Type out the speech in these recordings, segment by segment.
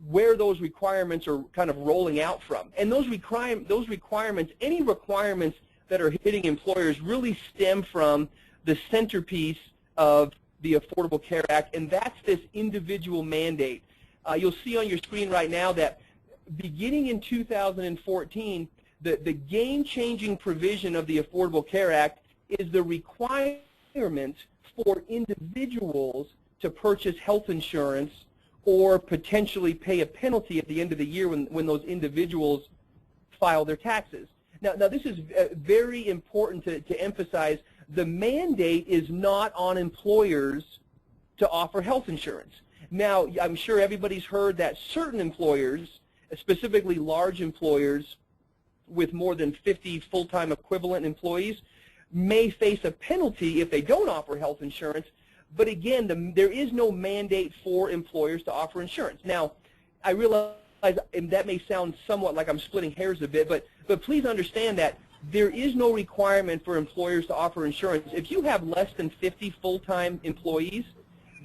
where those requirements are kind of rolling out from. And those requirements, any requirements that are hitting employers really stem from the centerpiece of the Affordable Care Act, and that's this individual mandate. You'll see on your screen right now that beginning in 2014, the game-changing provision of the Affordable Care Act is the requirement for individuals to purchase health insurance or potentially pay a penalty at the end of the year when those individuals file their taxes. Now this is very important to emphasize. The mandate is not on employers to offer health insurance. Now, I'm sure everybody's heard that certain employers, specifically large employers with more than 50 full-time equivalent employees, may face a penalty if they don't offer health insurance. But again, there is no mandate for employers to offer insurance. Now, I realize that may sound somewhat like I'm splitting hairs a bit, but please understand that there is no requirement for employers to offer insurance. If you have less than 50 full-time employees,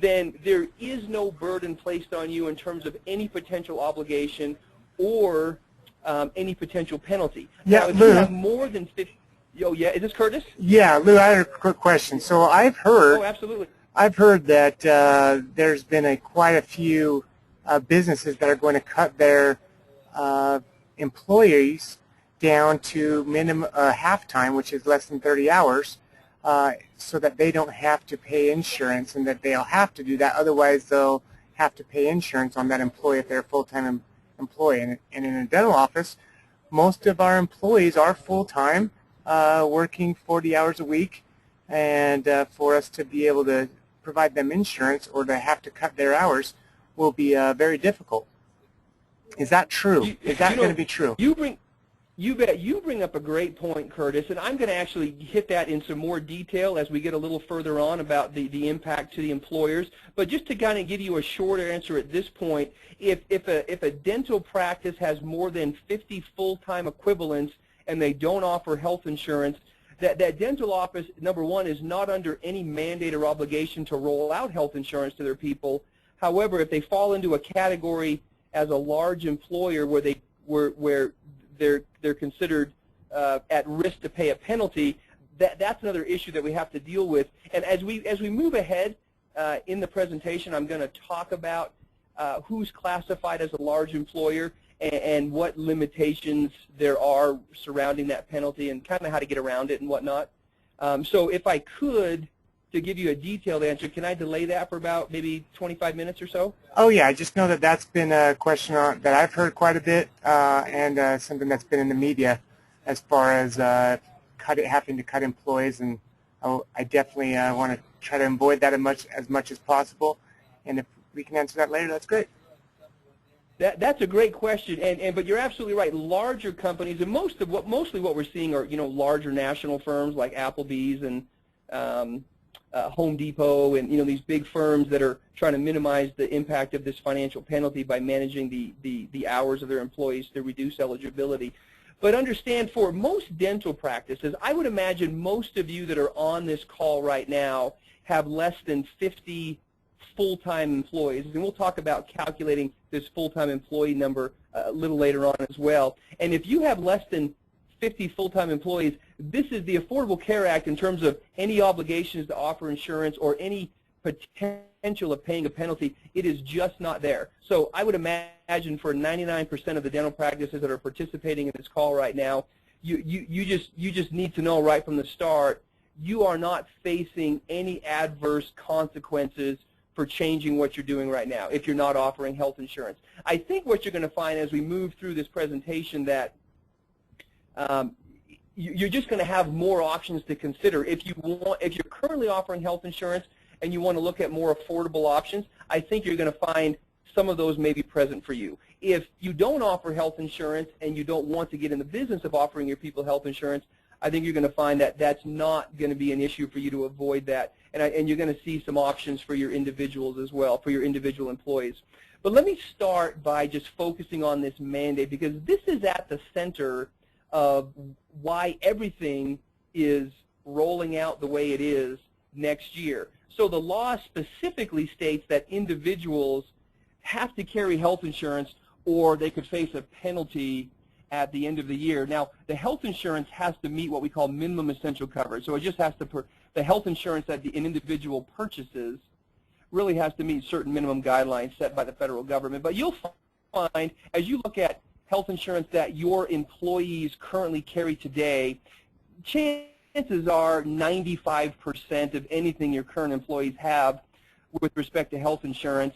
then there is no burden placed on you in terms of any potential obligation or any potential penalty. Yeah, now, if Lou, you have more than 50, yeah, is this Curtis? Yeah, Lou, I have a quick question. So I've heard, oh, absolutely. I've heard that there's been quite a few businesses that are going to cut their employees down to minimum half time, which is less than 30 hours, so that they don't have to pay insurance, and that they'll have to do that. Otherwise, they'll have to pay insurance on that employee if they're a full-time employee. And in a dental office, most of our employees are full-time, working 40 hours a week, and for us to be able to provide them insurance or to have to cut their hours will be very difficult. Is that true? Is that going to be true? You bet. You bring up a great point, Curtis, and I'm going to actually hit that in some more detail as we get a little further on about the impact to the employers. But just to kind of give you a short answer at this point, if a dental practice has more than 50 full-time equivalents and they don't offer health insurance, that dental office, number one, is not under any mandate or obligation to roll out health insurance to their people. However, if they fall into a category as a large employer where they're considered at risk to pay a penalty, that's another issue that we have to deal with. And as we move ahead in the presentation, I'm going to talk about who's classified as a large employer and what limitations there are surrounding that penalty and kind of how to get around it and whatnot. So if I could, to give you a detailed answer, can I delay that for about maybe 25 minutes or so? Oh yeah, I just know that that's been a question that I've heard quite a bit, and something that's been in the media as far as having to cut employees, and I definitely want to try to avoid that as much as possible. And if we can answer that later, that's great. That's a great question, but you're absolutely right. Larger companies, and mostly what we're seeing are larger national firms like Applebee's and Home Depot, and these big firms that are trying to minimize the impact of this financial penalty by managing the hours of their employees to reduce eligibility. But understand, for most dental practices, I would imagine most of you that are on this call right now have less than 50 full-time employees, and we'll talk about calculating this full-time employee number a little later on as well. And if you have less than 50 full-time employees, this is the Affordable Care Act in terms of any obligations to offer insurance or any potential of paying a penalty. It is just not there. So I would imagine for 99% of the dental practices that are participating in this call right now, you just need to know right from the start, you are not facing any adverse consequences for changing what you're doing right now if you're not offering health insurance. I think what you're going to find as we move through this presentation that you're just going to have more options to consider. If you're currently offering health insurance and you want to look at more affordable options, I think you're going to find some of those may be present for you. If you don't offer health insurance and you don't want to get in the business of offering your people health insurance, I think you're going to find that that's not going to be an issue for you to avoid that, and you're going to see some options for your individuals as well, for your individual employees. But let me start by just focusing on this mandate, because this is at the center of why everything is rolling out the way it is next year. So the law specifically states that individuals have to carry health insurance, or they could face a penalty at the end of the year. Now, the health insurance has to meet what we call minimum essential coverage. So it just has to, the health insurance that an individual purchases really has to meet certain minimum guidelines set by the federal government. But you'll find, as you look at health insurance that your employees currently carry today, chances are 95% of anything your current employees have with respect to health insurance,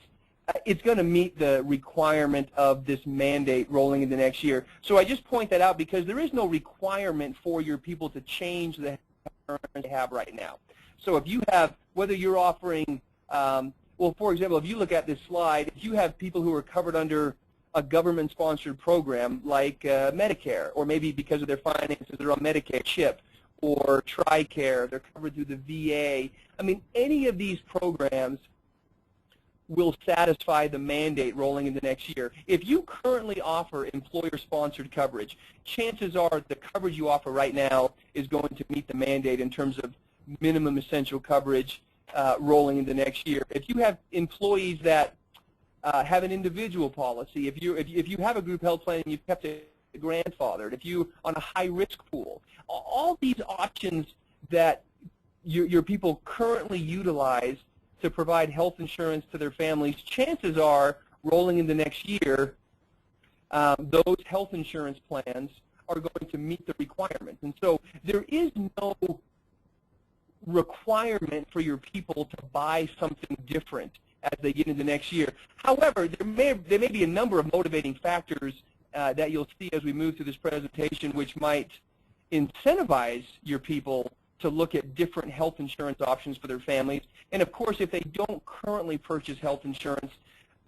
it's going to meet the requirement of this mandate rolling into next year. So I just point that out because there is no requirement for your people to change the health insurance they have right now. So if you have, whether you're offering, well, for example, if you look at this slide, if you have people who are covered under a government-sponsored program like Medicare, or maybe because of their finances they're on Medicaid CHIP, or TRICARE, they're covered through the VA. I mean, any of these programs will satisfy the mandate rolling into next year. If you currently offer employer-sponsored coverage, chances are the coverage you offer right now is going to meet the mandate in terms of minimum essential coverage rolling into next year. If you have employees that have an individual policy, if you have a group health plan and you've kept it grandfathered, if you on a high-risk pool, all these options that your people currently utilize to provide health insurance to their families, chances are, rolling into next year, those health insurance plans are going to meet the requirements. And so there is no requirement for your people to buy something different as they get into next year. However, there may be a number of motivating factors that you'll see as we move through this presentation which might incentivize your people to look at different health insurance options for their families. And of course, if they don't currently purchase health insurance,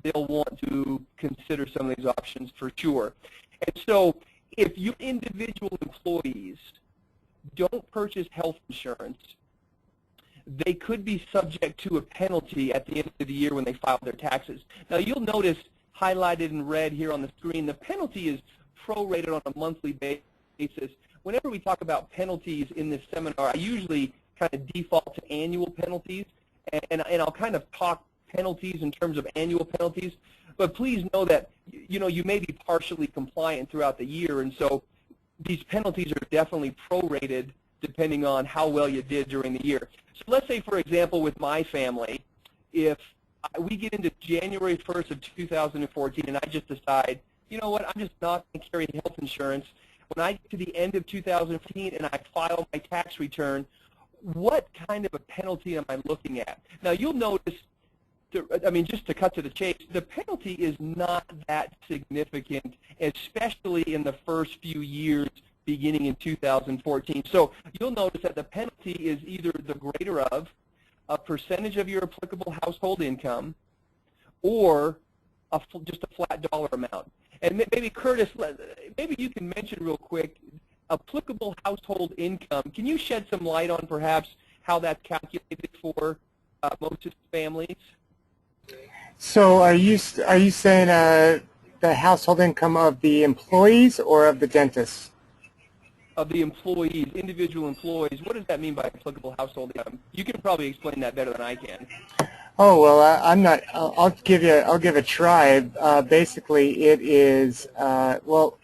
they'll want to consider some of these options for sure. And so if your individual employees don't purchase health insurance, they could be subject to a penalty at the end of the year when they file their taxes. Now, you'll notice highlighted in red here on the screen, the penalty is prorated on a monthly basis. Whenever we talk about penalties in this seminar, I usually kind of default to annual penalties, and I'll kind of talk penalties in terms of annual penalties. But please know that you may be partially compliant throughout the year, and so these penalties are definitely prorated depending on how well you did during the year. So let's say, for example, with my family, if we get into January 1st of 2014 and I just decide, you know what, I'm just not going to carry health insurance. When I get to the end of 2015 and I file my tax return, what kind of a penalty am I looking at? Now, you'll notice, I mean, just to cut to the chase, the penalty is not that significant, especially in the first few years beginning in 2014. So you'll notice that the penalty is either the greater of a percentage of your applicable household income or just a flat dollar amount. And maybe, Curtis, maybe you can mention real quick, applicable household income. Can you shed some light on perhaps how that's calculated for most families? So are you saying the household income of the employees or of the dentists? Of the employees, individual employees. What does that mean by applicable household income? You can probably explain that better than I can. Oh, well, I'm not. I'll give a try. Basically, it is. Well,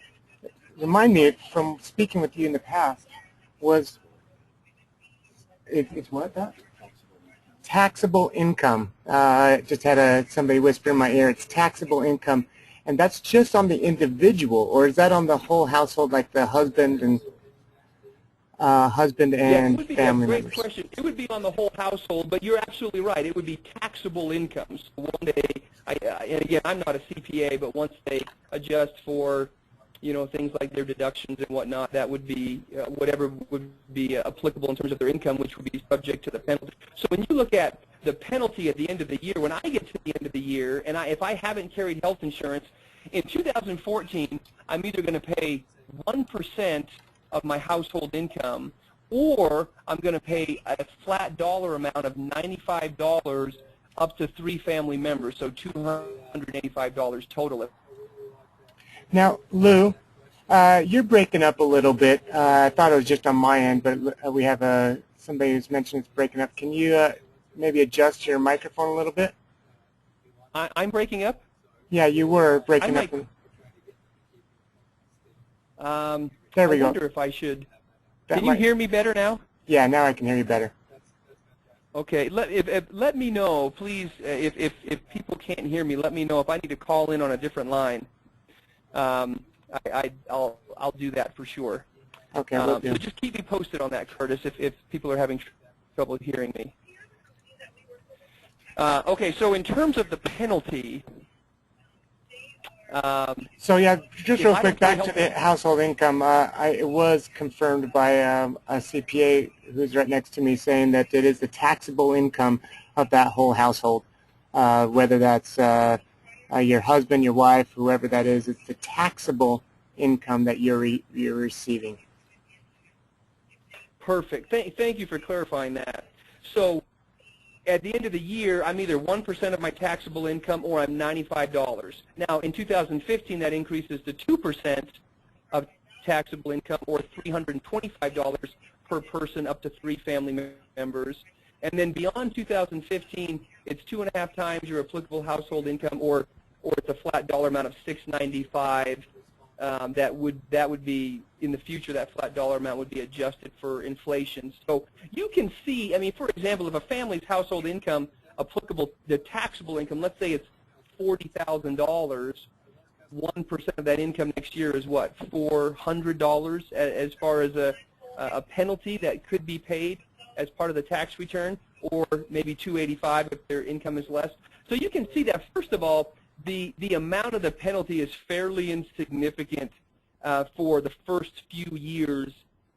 remind me from speaking with you in the past. It's what that? Taxable income. Just had somebody whisper in my ear. It's taxable income, and that's just on the individual, or is that on the whole household, like the husband and family members? Yeah, great question. It would be on the whole household, but you're absolutely right. It would be taxable income. So one day, and again, I'm not a CPA, but once they adjust for, things like their deductions and whatnot, that would be whatever would be applicable in terms of their income, which would be subject to the penalty. So when you look at the penalty at the end of the year, when I get to the end of the year, and if I haven't carried health insurance, in 2014, I'm either going to pay 1% of my household income, or I'm going to pay a flat dollar amount of $95 up to 3 family members, so $285 total. Now, Lou, you're breaking up a little bit. I thought it was just on my end, but we have somebody who's mentioned it's breaking up. Can you maybe adjust your microphone a little bit? I'm breaking up? Yeah, you were breaking I might. up. There we I go. wonder if I should. That Can you might, hear me better now? yeah, now I can hear you better. Okay. Let me know, please. If people can't hear me, let me know. If I need to call in on a different line, I'll do that for sure. Okay, will do. So just keep me posted on that, Curtis, if people are having trouble hearing me. Okay, so in terms of the penalty, So yeah, just real I quick, don't pay back to the household income. It was confirmed by a CPA who's right next to me saying that it is the taxable income of that whole household, whether that's your husband, your wife, whoever that is. It's the taxable income that you're receiving. Perfect. Thank you for clarifying that. So at the end of the year, I'm either 1% of my taxable income or I'm $95. Now, in 2015, that increases to 2% of taxable income or $325 per person up to 3 family members. And then beyond 2015, it's 2.5 times your applicable household income or it's a flat dollar amount of $695. That would be in the future. That flat dollar amount would be adjusted for inflation. So you can see, I mean, for example, if a family's household income applicable, the taxable income, let's say it's $40,000, 1% of that income next year is what, $400 as far as a penalty that could be paid as part of the tax return, or maybe $285 if their income is less. So you can see that, first of all, the amount of the penalty is fairly insignificant for the first few years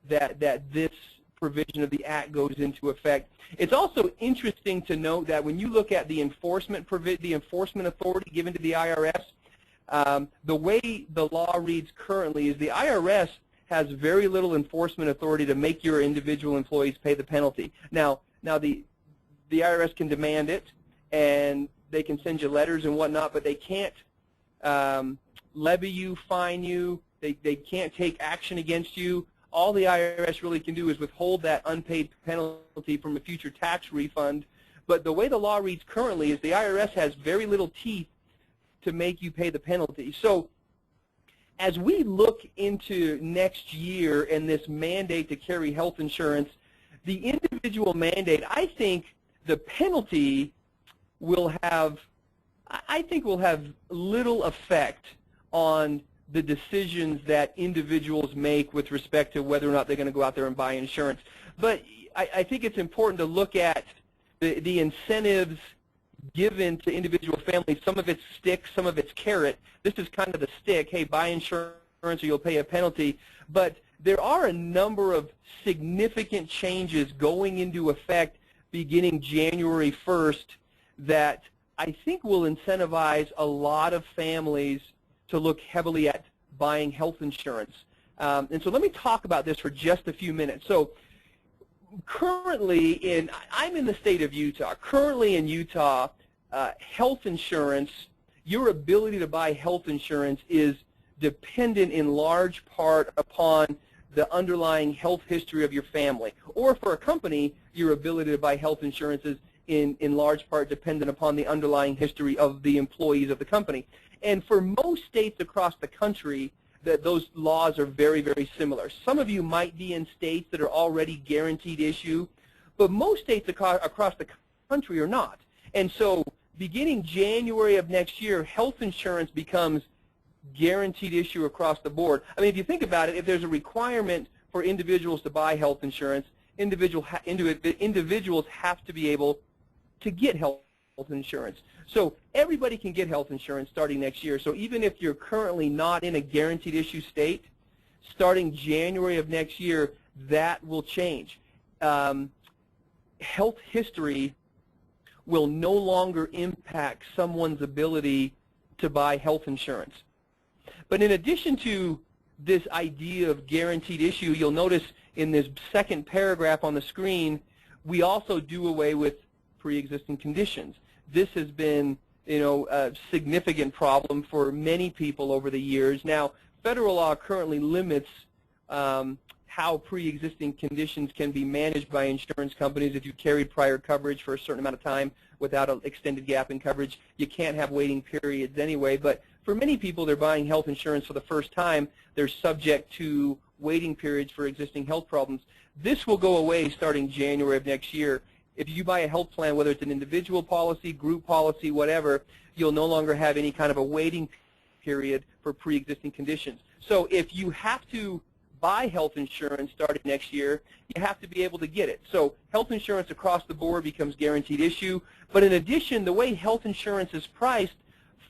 that this provision of the Act goes into effect. It's also interesting to note that when you look at the enforcement authority given to the IRS, the way the law reads currently is the IRS has very little enforcement authority to make your individual employees pay the penalty. Now the IRS can demand it, and they can send you letters and whatnot, but they can't levy you, fine you. They can't take action against you. All the IRS really can do is withhold that unpaid penalty from a future tax refund. But the way the law reads currently is the IRS has very little teeth to make you pay the penalty. So as we look into next year and this mandate to carry health insurance, the individual mandate, I think the penalty will have little effect on the decisions that individuals make with respect to whether or not they're going to go out there and buy insurance. But I think it's important to look at the incentives given to individual families. Some of it's stick, some of it's carrot. This is kind of the stick, hey, buy insurance or you'll pay a penalty. But there are a number of significant changes going into effect beginning January 1st that I think will incentivize a lot of families to look heavily at buying health insurance. And so let me talk about this for just a few minutes. So currently, I'm in the state of Utah. Currently in Utah, health insurance, your ability to buy health insurance is dependent in large part upon the underlying health history of your family. Or for a company, your ability to buy health insurance is in large part dependent upon the underlying history of the employees of the company. And for most states across the country, those laws are very, very similar. Some of you might be in states that are already guaranteed issue, but most states across the country are not. And so beginning January of next year, health insurance becomes guaranteed issue across the board. I mean, if you think about it, if there's a requirement for individuals to buy health insurance, individuals have to be able to get health insurance. So everybody can get health insurance starting next year. So even if you're currently not in a guaranteed issue state, starting January of next year, that will change. Health history will no longer impact someone's ability to buy health insurance. But in addition to this idea of guaranteed issue, you'll notice in this second paragraph on the screen, we also do away with pre-existing conditions. This has been, a significant problem for many people over the years. Now, federal law currently limits how pre-existing conditions can be managed by insurance companies if you carried prior coverage for a certain amount of time. without an extended gap in coverage. You can't have waiting periods anyway. But for many people, they're buying health insurance for the first time. They're subject to waiting periods for existing health problems. This will go away starting January of next year. If you buy a health plan, whether it's an individual policy, group policy, whatever, you'll no longer have any kind of a waiting period for pre-existing conditions. So if you have to buy health insurance starting next year, you have to be able to get it. So health insurance across the board becomes guaranteed issue. But in addition, the way health insurance is priced,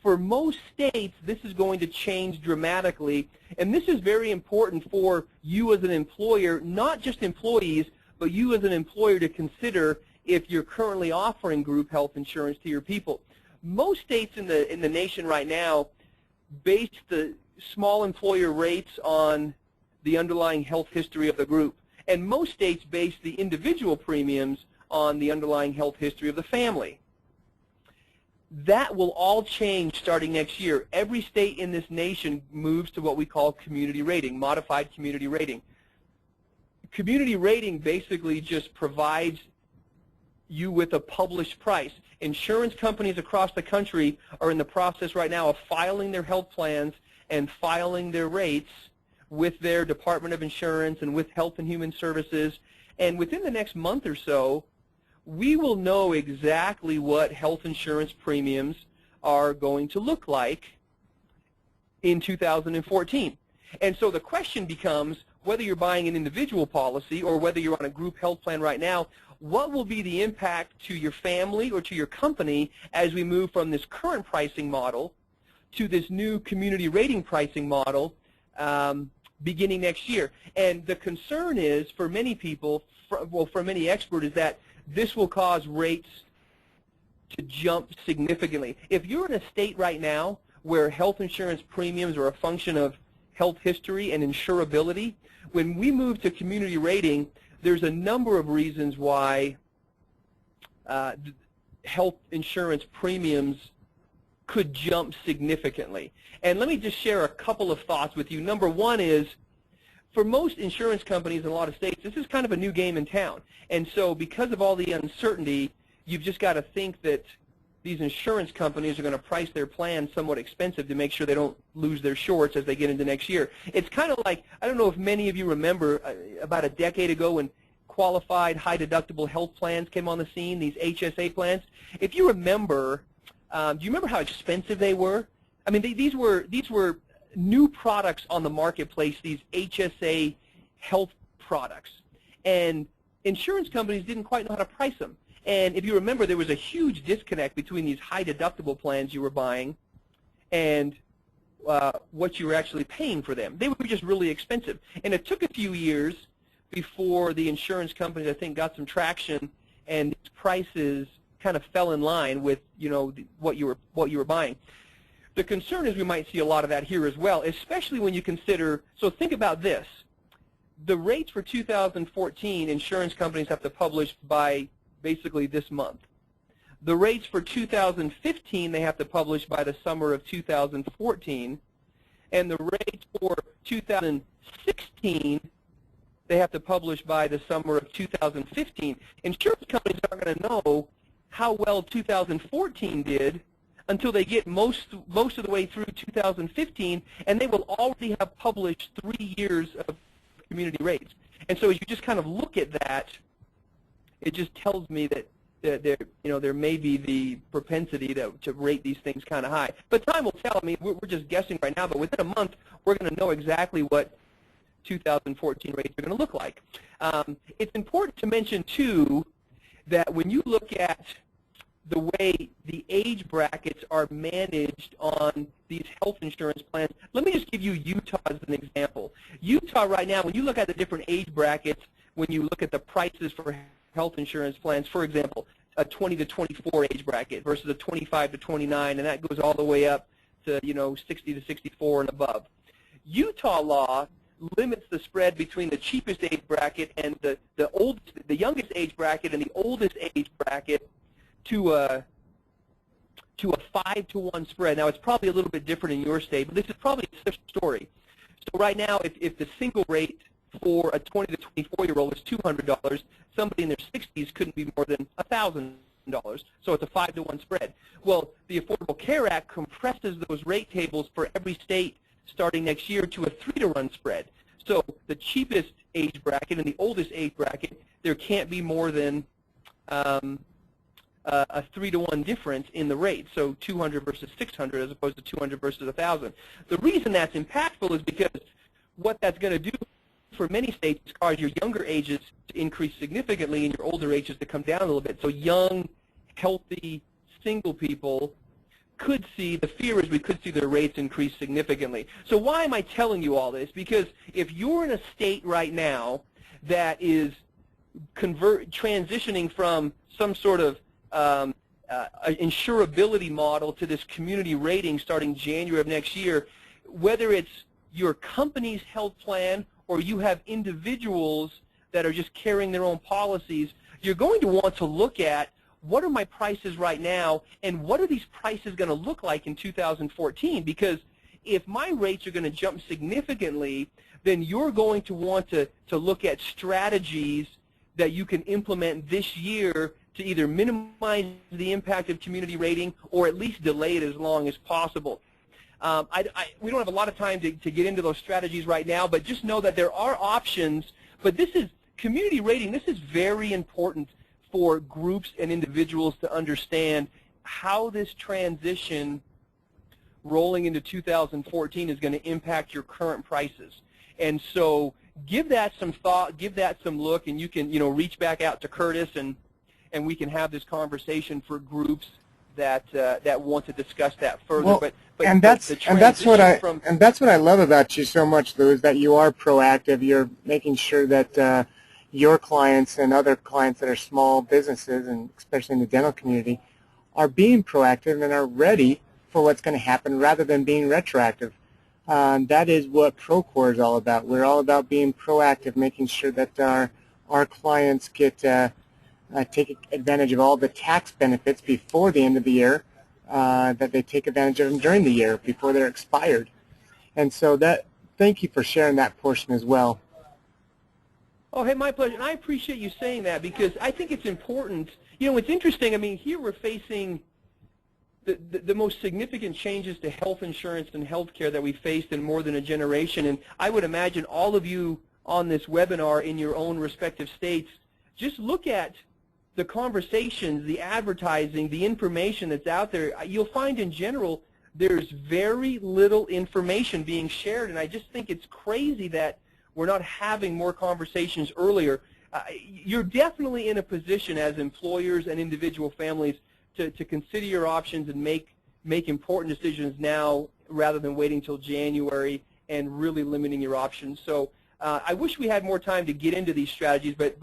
for most states, this is going to change dramatically. And this is very important for you as an employer, not just employees, but you as an employer to consider if you're currently offering group health insurance to your people. Most states in the nation right now base the small employer rates on the underlying health history of the group. And most states base the individual premiums on the underlying health history of the family. That will all change starting next year. Every state in this nation moves to what we call community rating, modified community rating. Community rating basically just provides you with a published price. Insurance companies across the country are in the process right now of filing their health plans and filing their rates with their Department of Insurance and with Health and Human Services. And within the next month or so, we will know exactly what health insurance premiums are going to look like in 2014. And so the question becomes, whether you're buying an individual policy or whether you're on a group health plan right now, what will be the impact to your family or to your company as we move from this current pricing model to this new community rating pricing model beginning next year? And the concern is, for many people, for many experts, is that this will cause rates to jump significantly. If you're in a state right now where health insurance premiums are a function of health history and insurability, when we move to community rating, there's a number of reasons why health insurance premiums could jump significantly. And let me just share a couple of thoughts with you. Number one is, for most insurance companies in a lot of states, this is kind of a new game in town. And so because of all the uncertainty, you've just got to think that these insurance companies are going to price their plans somewhat expensive to make sure they don't lose their shorts as they get into next year. It's kind of like, I don't know if many of you remember about a decade ago when qualified high-deductible health plans came on the scene, these HSA plans. If you remember, do you remember how expensive they were? I mean, these were new products on the marketplace, these HSA health products. And insurance companies didn't quite know how to price them. And if you remember, there was a huge disconnect between these high-deductible plans you were buying and what you were actually paying for them. They were just really expensive. And it took a few years before the insurance companies, I think, got some traction, and these prices kind of fell in line with, you know, what you were buying. The concern is we might see a lot of that here as well, especially when you consider, so think about this. The rates for 2014, insurance companies have to publish by basically this month. The rates for 2015, they have to publish by the summer of 2014. And the rates for 2016, they have to publish by the summer of 2015. Insurance companies aren't going to know how well 2014 did until they get most of the way through 2015, and they will already have published 3 years of community rates. And so as you just kind of look at that, it just tells me that there may be the propensity to rate these things kind of high. But time will tell. I mean, we're just guessing right now, but within a month, we're going to know exactly what 2014 rates are going to look like. It's important to mention, too, that when you look at the way the age brackets are managed on these health insurance plans, let me just give you Utah as an example. Utah right now, when you look at the different age brackets, when you look at the prices for health insurance plans, for example, a 20 to 24 age bracket versus a 25 to 29, and that goes all the way up to, 60 to 64 and above. Utah law limits the spread between the cheapest age bracket and the youngest age bracket and the oldest age bracket to a 5-to-1 spread. Now, it's probably a little bit different in your state, but this is probably a similar story. So right now, if the single rate for a 20 to 24-year-old is $200, somebody in their 60s couldn't be more than $1,000. So it's a 5-to-1 spread. Well, the Affordable Care Act compresses those rate tables for every state starting next year to a 3-to-1 spread. So the cheapest age bracket and the oldest age bracket, there can't be more than a 3-to-1 difference in the rate, so 200 versus 600 as opposed to 200 versus 1,000. The reason that's impactful is because what that's going to do for many states is cause your younger ages to increase significantly and your older ages to come down a little bit. So young, healthy, single people could see, the fear is we could see their rates increase significantly. So why am I telling you all this? Because if you're in a state right now that is transitioning from some sort of insurability model to this community rating starting January of next year, whether it's your company's health plan or you have individuals that are just carrying their own policies, you're going to want to look at what are my prices right now and what are these prices going to look like in 2014, because if my rates are going to jump significantly, then you're going to want to look at strategies that you can implement this year to either minimize the impact of community rating or at least delay it as long as possible. We don't have a lot of time to get into those strategies right now, but just know that there are options. But this is community rating. This is very important for groups and individuals to understand how this transition rolling into 2014 is going to impact your current prices. And so give that some thought, give that some look, and you can reach back out to Curtis and we can have this conversation for groups that want to discuss that further. Well, but that's what I love about you so much, Lou, is that you are proactive. You're making sure that your clients and other clients that are small businesses, and especially in the dental community, are being proactive and are ready for what's going to happen rather than being retroactive. That is what Procore is all about. We're all about being proactive, making sure that our clients get take advantage of all the tax benefits before the end of the year, that they take advantage of them during the year before they're expired. And so thank you for sharing that portion as well. Oh, hey, my pleasure. And I appreciate you saying that because I think it's important. It's interesting. I mean, here we're facing the most significant changes to health insurance and health care that we faced in more than a generation. And I would imagine all of you on this webinar in your own respective states, just look at the conversations, the advertising, the information that's out there. You'll find in general there's very little information being shared, and I just think it's crazy that we're not having more conversations earlier. You're definitely in a position as employers and individual families to consider your options and make important decisions now rather than waiting until January and really limiting your options. So I wish we had more time to get into these strategies, but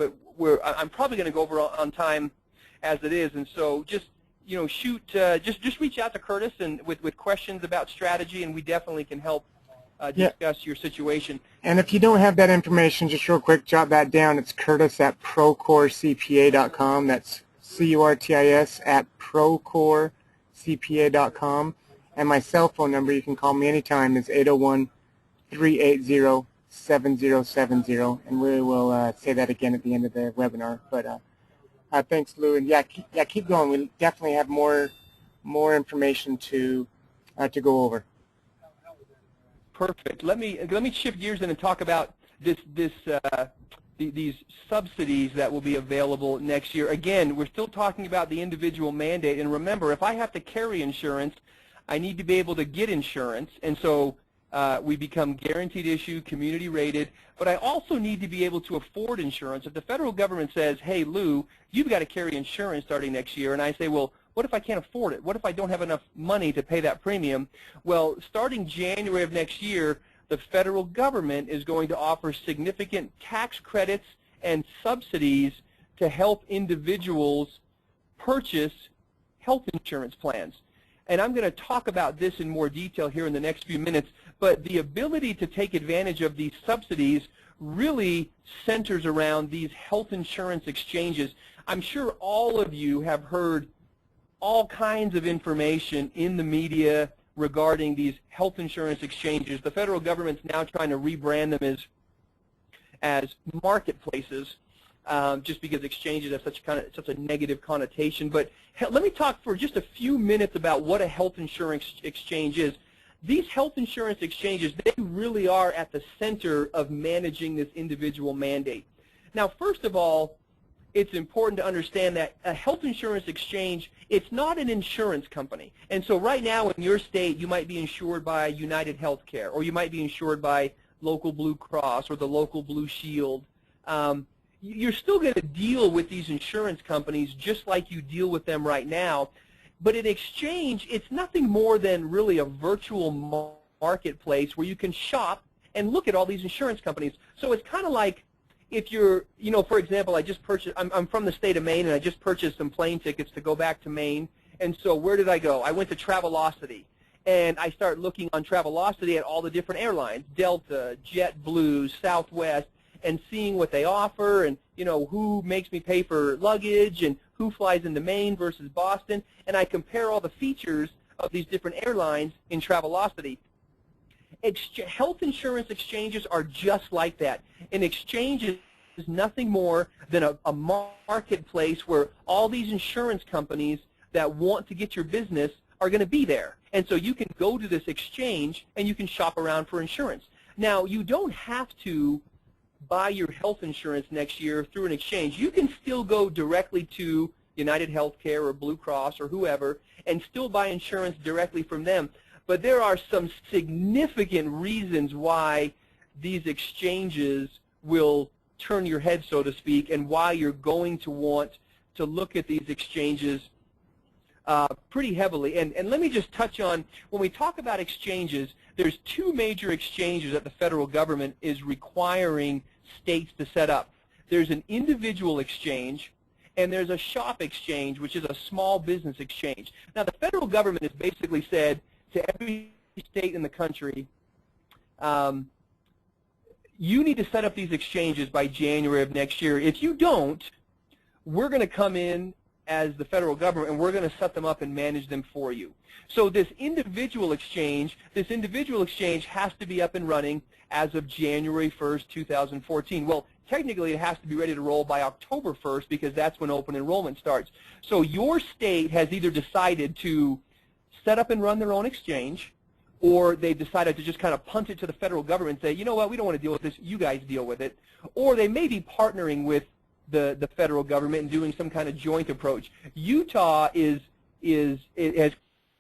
I'm probably going to go over on time as it is, and so just just reach out to Curtis and with questions about strategy, and we definitely can help discuss your situation. And if you don't have that information, just real quick, jot that down. It's Curtis at ProcoreCPA.com. That's CURTIS at ProcoreCPA.com. And my cell phone number, you can call me anytime, is 801-380-7070. And we will say that again at the end of the webinar. But thanks, Lou. And keep going. We definitely have more information to go over. Perfect. Let me shift gears in and talk about these subsidies that will be available next year. Again, we're still talking about the individual mandate. And remember, if I have to carry insurance, I need to be able to get insurance. And so we become guaranteed issue, community rated. But I also need to be able to afford insurance. If the federal government says, hey, Lou, you've got to carry insurance starting next year, and I say, well, what if I can't afford it? What if I don't have enough money to pay that premium? Well, starting January of next year, the federal government is going to offer significant tax credits and subsidies to help individuals purchase health insurance plans. And I'm going to talk about this in more detail here in the next few minutes, but the ability to take advantage of these subsidies really centers around these health insurance exchanges. I'm sure all of you have heard all kinds of information in the media regarding these health insurance exchanges. The federal government's now trying to rebrand them as marketplaces. just because exchanges have such a negative connotation. But let me talk for just a few minutes about what a health insurance exchange is. These health insurance exchanges, they really are at the center of managing this individual mandate. Now, first of all, it's important to understand that a health insurance exchange, it's not an insurance company. And so right now in your state, you might be insured by United Healthcare, or you might be insured by local Blue Cross or the local Blue Shield. You're still going to deal with these insurance companies just like you deal with them right now. But in exchange, it's nothing more than really a virtual marketplace where you can shop and look at all these insurance companies. So it's kind of like if you're, for example, I'm from the state of Maine, and I just purchased some plane tickets to go back to Maine. And so where did I go? I went to Travelocity. And I start looking on Travelocity at all the different airlines, Delta, JetBlue, Southwest, and seeing what they offer, and who makes me pay for luggage, and who flies into Maine versus Boston, and I compare all the features of these different airlines in Travelocity. Health insurance exchanges are just like that. An exchange is nothing more than a marketplace where all these insurance companies that want to get your business are going to be there. And so you can go to this exchange and you can shop around for insurance. Now, you don't have to buy your health insurance next year through an exchange. You can still go directly to United Healthcare or Blue Cross or whoever and still buy insurance directly from them. But there are some significant reasons why these exchanges will turn your head, so to speak, and why you're going to want to look at these exchanges pretty heavily. And let me just touch on, when we talk about exchanges, there's two major exchanges that the federal government is requiring states to set up. There's an individual exchange, and there's a shop exchange, which is a small business exchange. Now, the federal government has basically said to every state in the country, you need to set up these exchanges by January of next year. If you don't, we're going to come in as the federal government, and we're going to set them up and manage them for you. So this individual exchange has to be up and running as of January 1st, 2014. Well, technically it has to be ready to roll by October 1st because that's when open enrollment starts. So your state has either decided to set up and run their own exchange, or they've decided to just kind of punt it to the federal government and say, you know what, we don't want to deal with this, you guys deal with it. Or they may be partnering with the federal government and doing some kind of joint approach. Utah has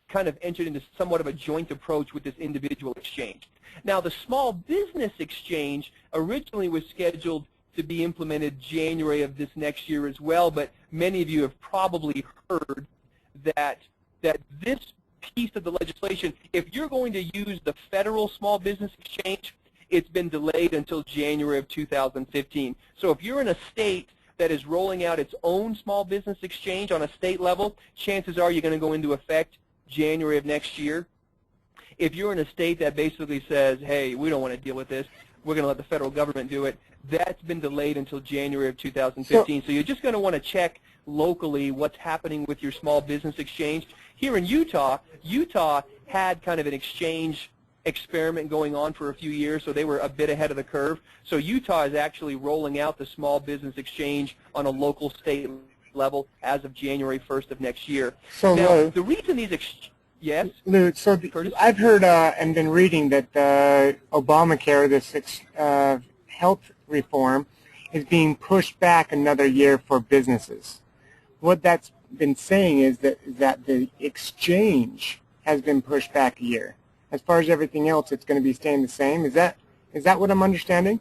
kind of entered into somewhat of a joint approach with this individual exchange. Now, the small business exchange originally was scheduled to be implemented January of this next year as well, but many of you have probably heard that this piece of the legislation, if you're going to use the federal small business exchange, it's been delayed until January of 2015. So if you're in a state that is rolling out its own small business exchange on a state level, chances are you're going to go into effect January of next year. If you're in a state that basically says, hey, we don't want to deal with this, we're going to let the federal government do it, that's been delayed until January of 2015. So you're just going to want to check locally what's happening with your small business exchange. Here in Utah had kind of an exchange experiment going on for a few years, so they were a bit ahead of the curve. So Utah is actually rolling out the small business exchange on a local state level as of January 1st of next year. So now, Lou, the reason these yes? Lou, so I've heard and been reading that Obamacare, this health reform, is being pushed back another year for businesses. What that's been saying is that the exchange has been pushed back a year. As far as everything else, it's going to be staying the same. Is that what I'm understanding?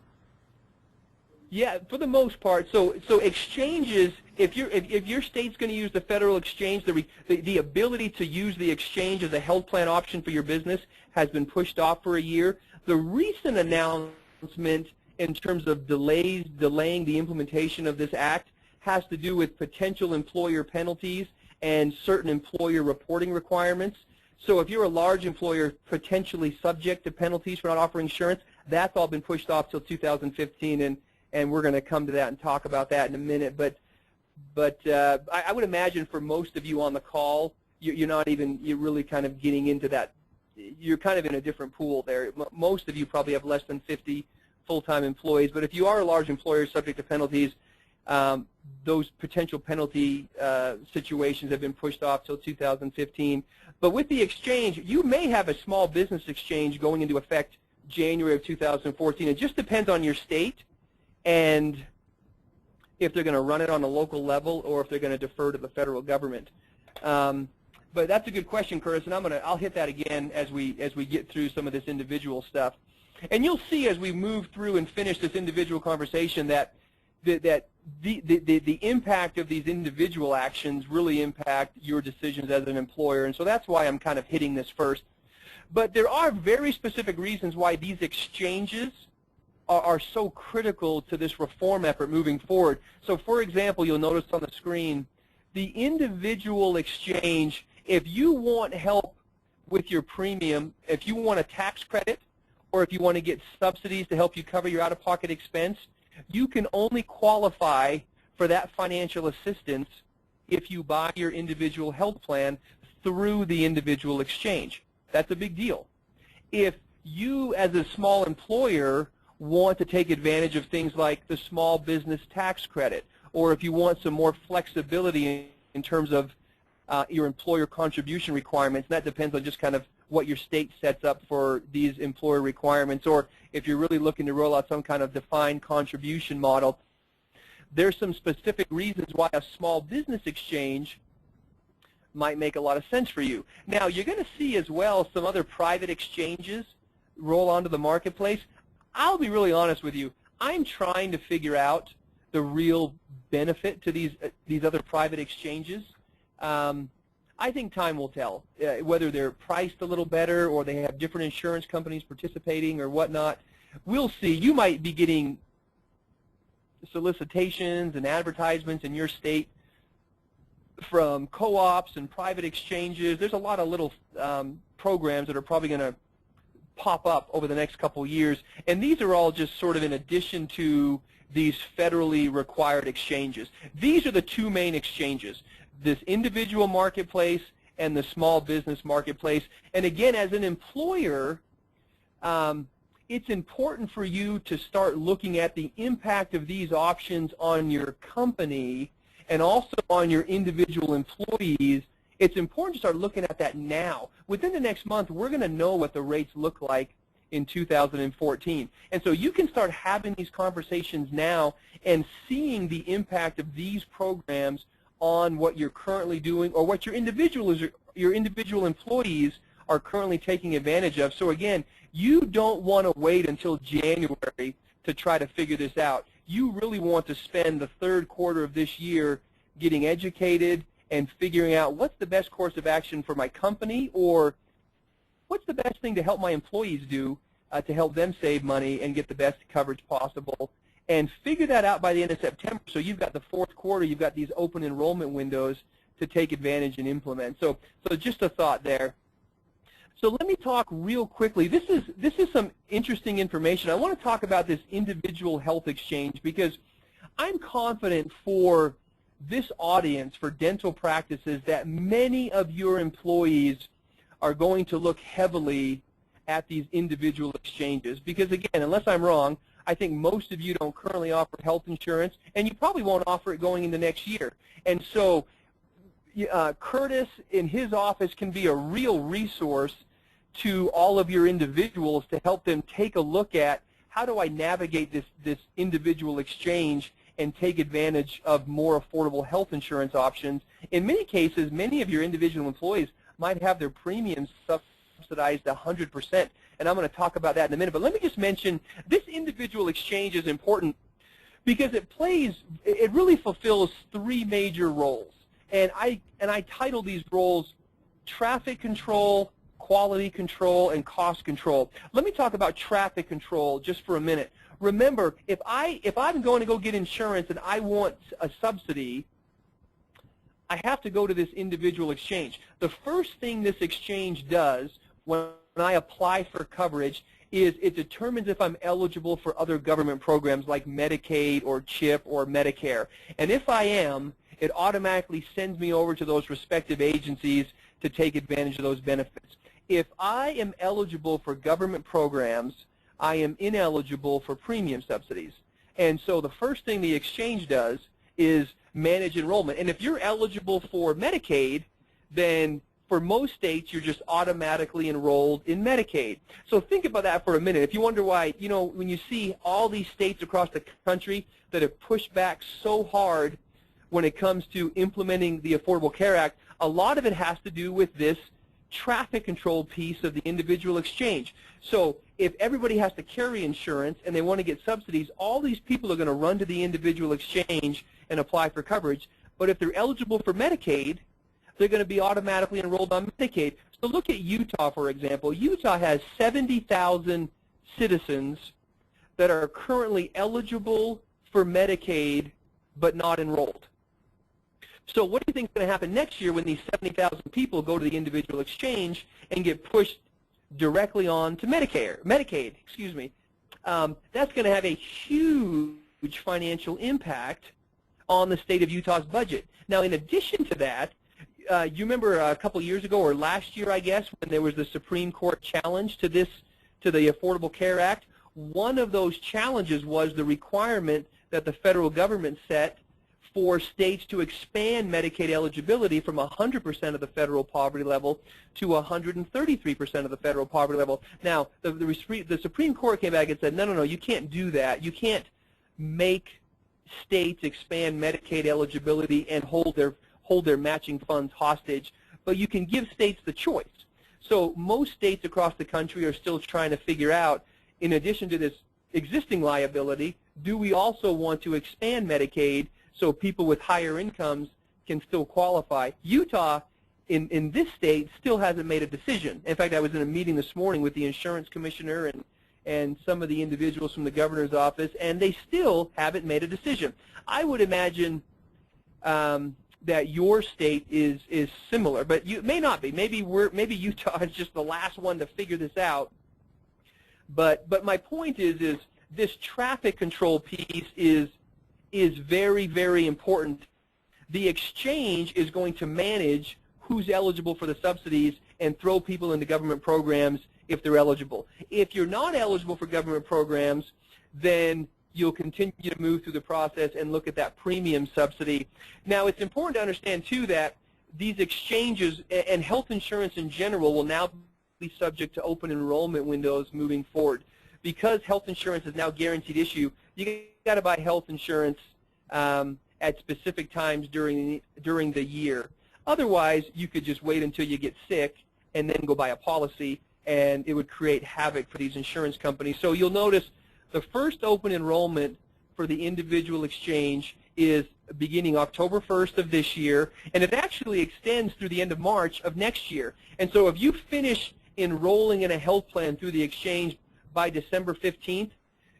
Yeah, for the most part. So exchanges, if your state's going to use the federal exchange, the ability to use the exchange as a health plan option for your business has been pushed off for a year. The recent announcement in terms of delaying the implementation of this act has to do with potential employer penalties and certain employer reporting requirements. So if you're a large employer potentially subject to penalties for not offering insurance, that's all been pushed off till 2015, and we're going to come to that and talk about that in a minute. But I would imagine for most of you on the call, you're really kind of getting into that. You're kind of in a different pool there. Most of you probably have less than 50 full-time employees, but if you are a large employer subject to penalties, Those potential penalty situations have been pushed off till 2015. But with the exchange, you may have a small business exchange going into effect January of 2014. It just depends on your state and if they're going to run it on a local level or if they're going to defer to the federal government. But that's a good question, Curtis, and I'll hit that again as we get through some of this individual stuff. And you'll see as we move through and finish this individual conversation that the impact of these individual actions really impact your decisions as an employer, and so that's why I'm kind of hitting this first. But there are very specific reasons why these exchanges are so critical to this reform effort moving forward. So for example, you'll notice on the screen, the individual exchange, if you want help with your premium, if you want a tax credit, or if you want to get subsidies to help you cover your out-of-pocket expense, you can only qualify for that financial assistance if you buy your individual health plan through the individual exchange. That's a big deal. If you, as a small employer, want to take advantage of things like the small business tax credit, or if you want some more flexibility in terms of your employer contribution requirements, and that depends on just kind of what your state sets up for these employer requirements, or if you're really looking to roll out some kind of defined contribution model, there's some specific reasons why a small business exchange might make a lot of sense for you. Now, you're going to see as well some other private exchanges roll onto the marketplace. I'll be really honest with you. I'm trying to figure out the real benefit to these other private exchanges. I think time will tell whether they're priced a little better or they have different insurance companies participating or whatnot. We'll see. You might be getting solicitations and advertisements in your state from co-ops and private exchanges. There's a lot of little programs that are probably going to pop up over the next couple years, and these are all just sort of in addition to these federally required exchanges. These are the two main exchanges, this individual marketplace and the small business marketplace. And again, as an employer, it's important for you to start looking at the impact of these options on your company and also on your individual employees. It's important to start looking at that now. Within the next month, we're going to know what the rates look like in 2014. And so you can start having these conversations now and seeing the impact of these programs on what you're currently doing or what your individual employees are currently taking advantage of. So again, you don't want to wait until January to try to figure this out. You really want to spend the third quarter of this year getting educated and figuring out what's the best course of action for my company, or what's the best thing to help my employees do to help them save money and get the best coverage possible, and figure that out by the end of September. So you've got the fourth quarter, you've got these open enrollment windows to take advantage and implement. So just a thought there. So let me talk real quickly. This is some interesting information. I want to talk about this individual health exchange because I'm confident for this audience, for dental practices, that many of your employees are going to look heavily at these individual exchanges because, again, unless I'm wrong, I think most of you don't currently offer health insurance, and you probably won't offer it going into next year. And so Curtis in his office can be a real resource to all of your individuals to help them take a look at how do I navigate this individual exchange and take advantage of more affordable health insurance options. In many cases, many of your individual employees might have their premiums subsidized 100%, and I'm going to talk about that in a minute. But let me just mention this individual exchange is important because it really fulfills three major roles, and I title these roles traffic control, quality control, and cost control. Let me talk about traffic control just for a minute. Remember, if I'm going to go get insurance and I want a subsidy, I have to go to this individual exchange. The first thing this exchange does when I apply for coverage is it determines if I'm eligible for other government programs like Medicaid or CHIP or Medicare. And if I am, it automatically sends me over to those respective agencies to take advantage of those benefits. If I am eligible for government programs, I am ineligible for premium subsidies. And so the first thing the exchange does is manage enrollment. And if you're eligible for Medicaid, then for most states, you're just automatically enrolled in Medicaid. So think about that for a minute. If you wonder why, you know, when you see all these states across the country that have pushed back so hard when it comes to implementing the Affordable Care Act, a lot of it has to do with this traffic control piece of the individual exchange. So if everybody has to carry insurance and they want to get subsidies, all these people are going to run to the individual exchange and apply for coverage. But if they're eligible for Medicaid, they're going to be automatically enrolled on Medicaid. So look at Utah, for example. Utah has 70,000 citizens that are currently eligible for Medicaid but not enrolled. So what do you think is going to happen next year when these 70,000 people go to the individual exchange and get pushed directly on to Medicaid, excuse me. That's going to have a huge financial impact on the state of Utah's budget. Now, in addition to that, you remember a couple years ago, or last year, I guess, when there was the Supreme Court challenge to the Affordable Care Act. One of those challenges was the requirement that the federal government set for states to expand Medicaid eligibility from 100% of the federal poverty level to 133% of the federal poverty level. Now, the Supreme Court came back and said, no, you can't do that. You can't make states expand Medicaid eligibility and hold their matching funds hostage, but you can give states the choice. So most states across the country are still trying to figure out, in addition to this existing liability, do we also want to expand Medicaid so people with higher incomes can still qualify? Utah, in this state, still hasn't made a decision. In fact, I was in a meeting this morning with the insurance commissioner and some of the individuals from the governor's office, and they still haven't made a decision. I would imagine that your state is similar, but it may not be. Maybe Utah is just the last one to figure this out. But my point is this traffic control piece is very, very important. The exchange is going to manage who's eligible for the subsidies and throw people into government programs if they're eligible. If you're not eligible for government programs, then you'll continue to move through the process and look at that premium subsidy. Now, it's important to understand, too, that these exchanges and health insurance in general will now be subject to open enrollment windows moving forward. Because health insurance is now guaranteed issue, you got to buy health insurance at specific times during the year. Otherwise, you could just wait until you get sick and then go buy a policy, and it would create havoc for these insurance companies. So you'll notice the first open enrollment for the individual exchange is beginning October 1st of this year, and it actually extends through the end of March of next year. And so if you finish enrolling in a health plan through the exchange by December 15th,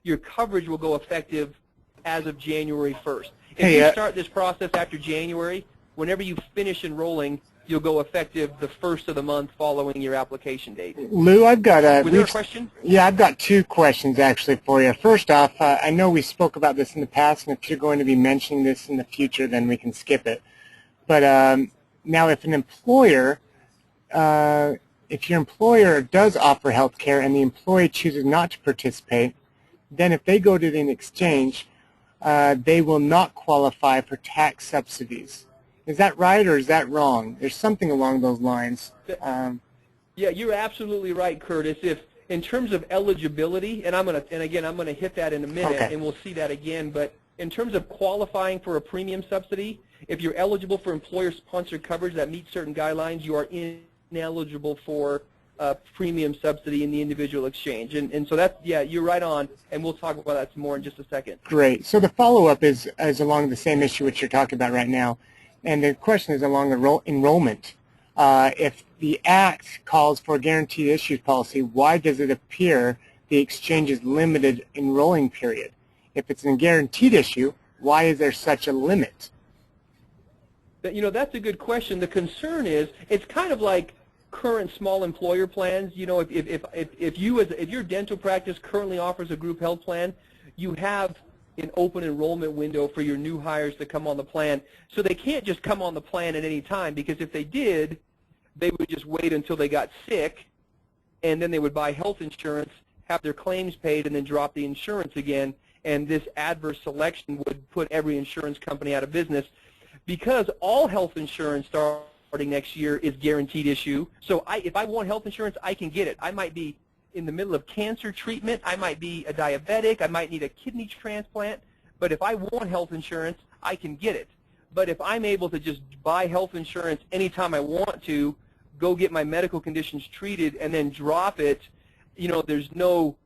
your coverage will go effective as of January 1st. If you start this process after January, whenever you finish enrolling, you'll go effective the first of the month following your application date. Lou, I've got Was there a question? Yeah, I've got two questions actually for you. First off, I know we spoke about this in the past, and if you're going to be mentioning this in the future, then we can skip it. But now, if an employer, if your employer does offer health care and the employee chooses not to participate, then if they go to an exchange, they will not qualify for tax subsidies. Is that right or is that wrong? There's something along those lines. Yeah, you're absolutely right, Curtis. If in terms of eligibility, and again I'm gonna hit that in a minute, and we'll see that again. But in terms of qualifying for a premium subsidy, if you're eligible for employer-sponsored coverage that meets certain guidelines, you are ineligible for a premium subsidy in the individual exchange. And so that's, yeah, you're right on, and we'll talk about that some more in just a second. Great. So the follow-up is along the same issue which you're talking about right now. And the question is along enrollment. If the Act calls for a guaranteed issues policy, why does it appear the exchange's limited enrolling period? If it's a guaranteed issue, why is there such a limit? You know, that's a good question. The concern is it's kind of like current small employer plans. You know, if your dental practice currently offers a group health plan, you have an open enrollment window for your new hires to come on the plan. So they can't just come on the plan at any time, because if they did, they would just wait until they got sick, and then they would buy health insurance, have their claims paid, and then drop the insurance again. and this adverse selection would put every insurance company out of business, because all health insurance starting next year is guaranteed issue. So if I want health insurance, I can get it. I might be in the middle of cancer treatment, I might be a diabetic, I might need a kidney transplant, but if I want health insurance, I can get it. But if I'm able to just buy health insurance anytime I want to, go get my medical conditions treated, and then drop it, you know, there's no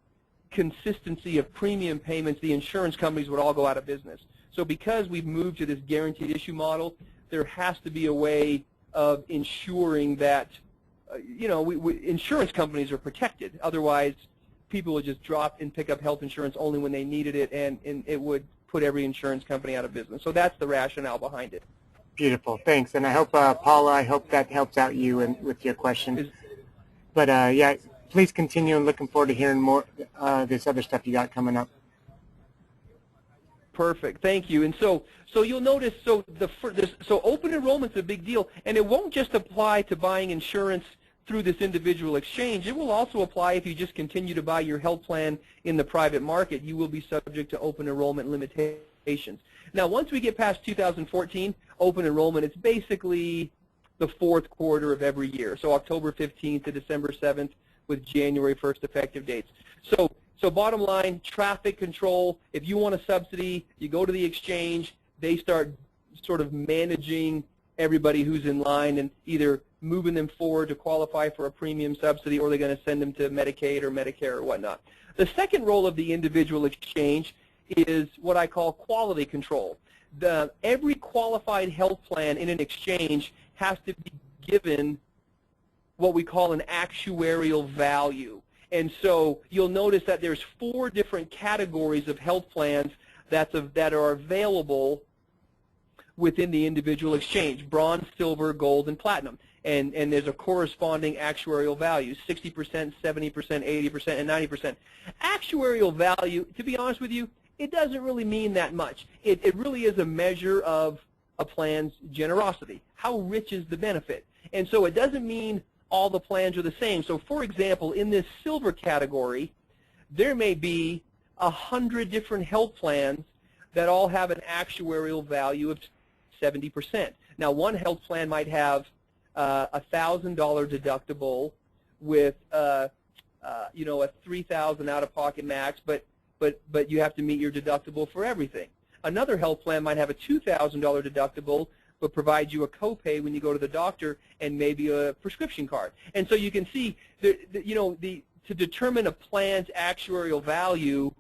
consistency of premium payments. The insurance companies would all go out of business. So because we've moved to this guaranteed issue model, there has to be a way of ensuring that, you know, insurance companies are protected. Otherwise, people would just drop and pick up health insurance only when they needed it, and it would put every insurance company out of business. So that's the rationale behind it. Beautiful, thanks. And I hope, Paula, I hope that helps out you and with your question. But yeah, please continue, and looking forward to hearing more this other stuff you got coming up. Perfect, thank you. And so you'll notice, so open enrollment's a big deal, and it won't just apply to buying insurance through this individual exchange. It will also apply if you just continue to buy your health plan in the private market. You will be subject to open enrollment limitations. Now, once we get past 2014, open enrollment, it's basically the fourth quarter of every year, so October 15th to December 7th with January 1st effective dates. So bottom line, traffic control, if you want a subsidy, you go to the exchange, they start sort of managing everybody who's in line and either moving them forward to qualify for a premium subsidy, or they're going to send them to Medicaid or Medicare or whatnot. The second role of the individual exchange is what I call quality control. Every qualified health plan in an exchange has to be given what we call an actuarial value. And so you'll notice that there's 4 different categories of health plans that are available within the individual exchange: bronze, silver, gold, and platinum. And there's a corresponding actuarial value: 60%, 70%, 80%, and 90%. Actuarial value, to be honest with you, it doesn't really mean that much. It really is a measure of a plan's generosity. How rich is the benefit? And so it doesn't mean all the plans are the same. So for example, in this silver category, there may be 100 different health plans that all have an actuarial value of 70%. Now, one health plan might have a $1,000 deductible with you know, a $3,000 out-of-pocket max, but you have to meet your deductible for everything. Another health plan might have a $2,000 deductible, but provide you a copay when you go to the doctor and maybe a prescription card. And so you can see, you know, to determine a plan's actuarial value,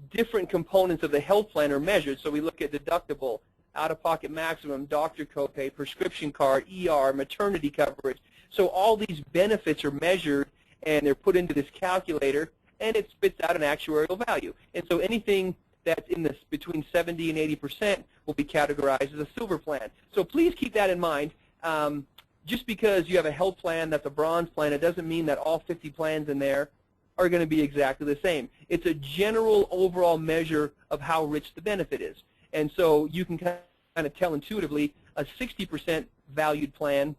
different components of the health plan are measured. So we look at deductible, out-of-pocket maximum, doctor copay, prescription card, ER, maternity coverage. So all these benefits are measured, and they're put into this calculator, and it spits out an actuarial value. And so anything that's in this between 70 and 80% will be categorized as a silver plan. So please keep that in mind. Just because you have a health plan that's a bronze plan, it doesn't mean that all 50 plans in there are going to be exactly the same. It's a general overall measure of how rich the benefit is. And so you can kind of tell intuitively a 60% valued plan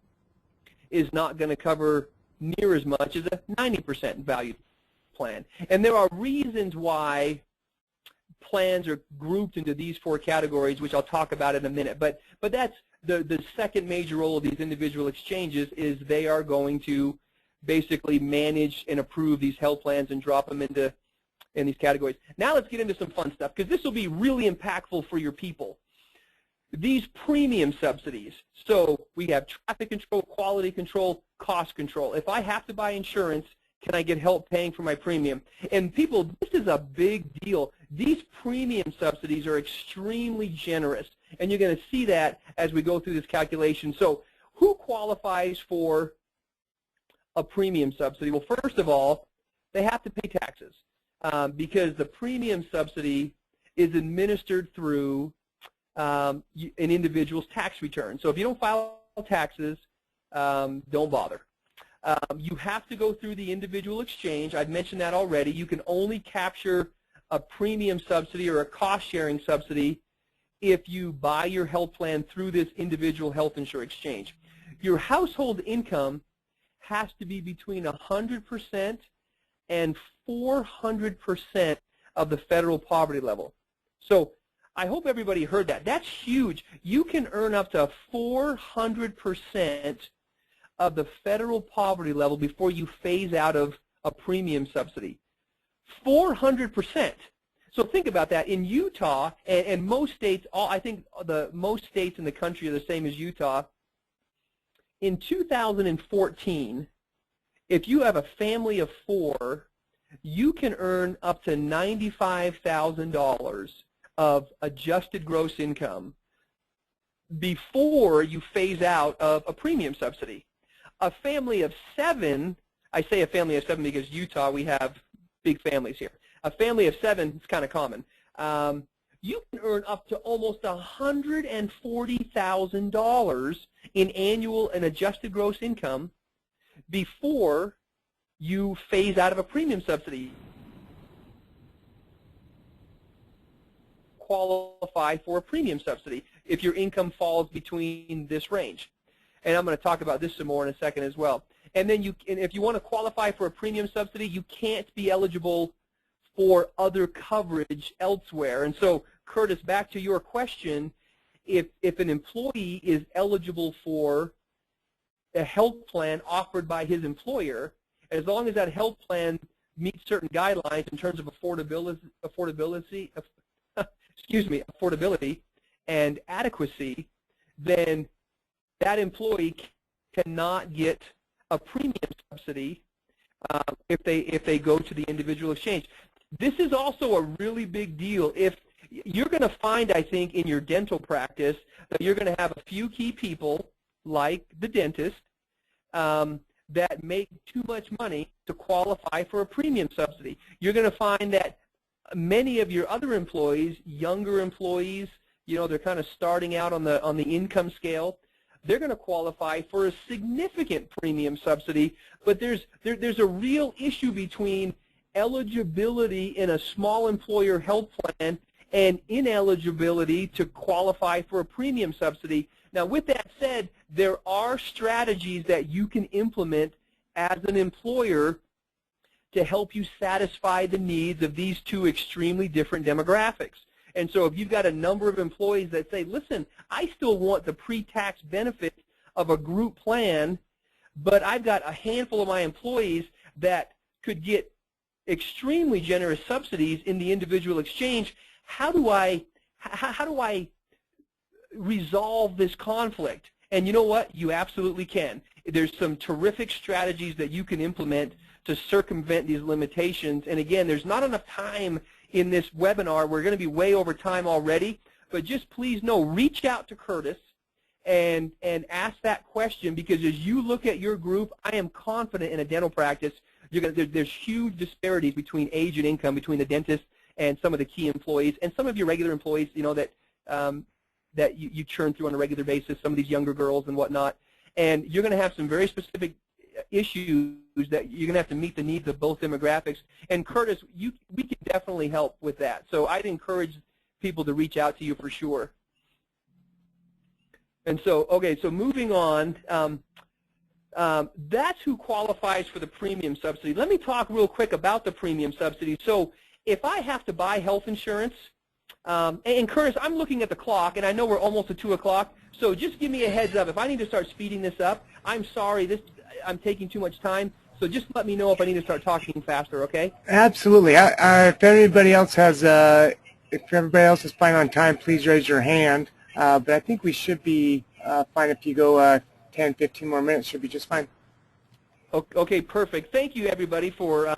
is not going to cover near as much as a 90% valued plan. And there are reasons why plans are grouped into these 4 categories, which I'll talk about in a minute. But that's the second major role of these individual exchanges, is they are going to basically manage and approve these health plans and drop them in these categories. Now let's get into some fun stuff, because this will be really impactful for your people. These premium subsidies. So we have traffic control, quality control, cost control. If I have to buy insurance, can I get help paying for my premium? And people, this is a big deal. These premium subsidies are extremely generous, and you're going to see that as we go through this calculation. So who qualifies for a premium subsidy? Well, first of all, they have to pay taxes, because the premium subsidy is administered through an individual's tax return. So if you don't file taxes, don't bother. You have to go through the individual exchange. I've mentioned that already. You can only capture a premium subsidy or a cost-sharing subsidy if you buy your health plan through this individual health insurance exchange. Your household income has to be between 100% and 400% of the federal poverty level. So I hope everybody heard that. That's huge. You can earn up to 400% of the federal poverty level before you phase out of a premium subsidy. 400%. So think about that. In Utah, and most states, I think most states in the country are the same as Utah. In 2014, if you have a family of 4, you can earn up to $95,000 of adjusted gross income before you phase out of a premium subsidy. A family of 7, I say a family of 7 because Utah, we have big families here. A family of 7 is kind of common. You can earn up to almost $140,000 in annual and adjusted gross income before you phase out of a premium subsidy. Qualify for a premium subsidy if your income falls between this range. And I'm going to talk about this some more in a second as well. And then if you want to qualify for a premium subsidy, you can't be eligible for other coverage elsewhere. And so, Curtis, back to your question, if an employee is eligible for a health plan offered by his employer, as long as that health plan meets certain guidelines in terms of affordability and adequacy, then that employee cannot get a premium subsidy if they go to the individual exchange. This is also a really big deal. If you're going to find, I think, in your dental practice that you're going to have a few key people, like the dentist, that make too much money to qualify for a premium subsidy. You're going to find that many of your other employees, younger employees, they're kind of starting out on the income scale, they're going to qualify for a significant premium subsidy. But there's a real issue between eligibility in a small employer health plan and ineligibility to qualify for a premium subsidy. Now, with that said, there are strategies that you can implement as an employer to help you satisfy the needs of these two extremely different demographics. And so if you've got a number of employees that say, listen, I still want the pre-tax benefits of a group plan, but I've got a handful of my employees that could get extremely generous subsidies in the individual exchange, how do I resolve this conflict? And you know what? You absolutely can. There's some terrific strategies that you can implement to circumvent these limitations. And again, there's not enough time in this webinar. We're going to be way over time already. But just please know, reach out to Curtis and ask that question, because as you look at your group, I am confident in a dental practice, there's huge disparities between age and income between the dentist and some of the key employees and some of your regular employees, that you churn through on a regular basis, some of these younger girls and whatnot. And you're going to have some very specific issues that you're going to have to meet the needs of both demographics. And Curtis, we can definitely help with that. So I'd encourage people to reach out to you for sure. And so, okay, so moving on, that's who qualifies for the premium subsidy. Let me talk real quick about the premium subsidy. So if I have to buy health insurance, and Curtis, I'm looking at the clock, and I know we're almost at 2 o'clock, so just give me a heads up. If I need to start speeding this up, I'm sorry, I'm taking too much time, so just let me know if I need to start talking faster, okay? Absolutely. If everybody else has, if everybody else is fine on time, please raise your hand. But I think we should be fine if you go 10, 15 more minutes. Should be just fine. Okay, perfect. Thank you, everybody, for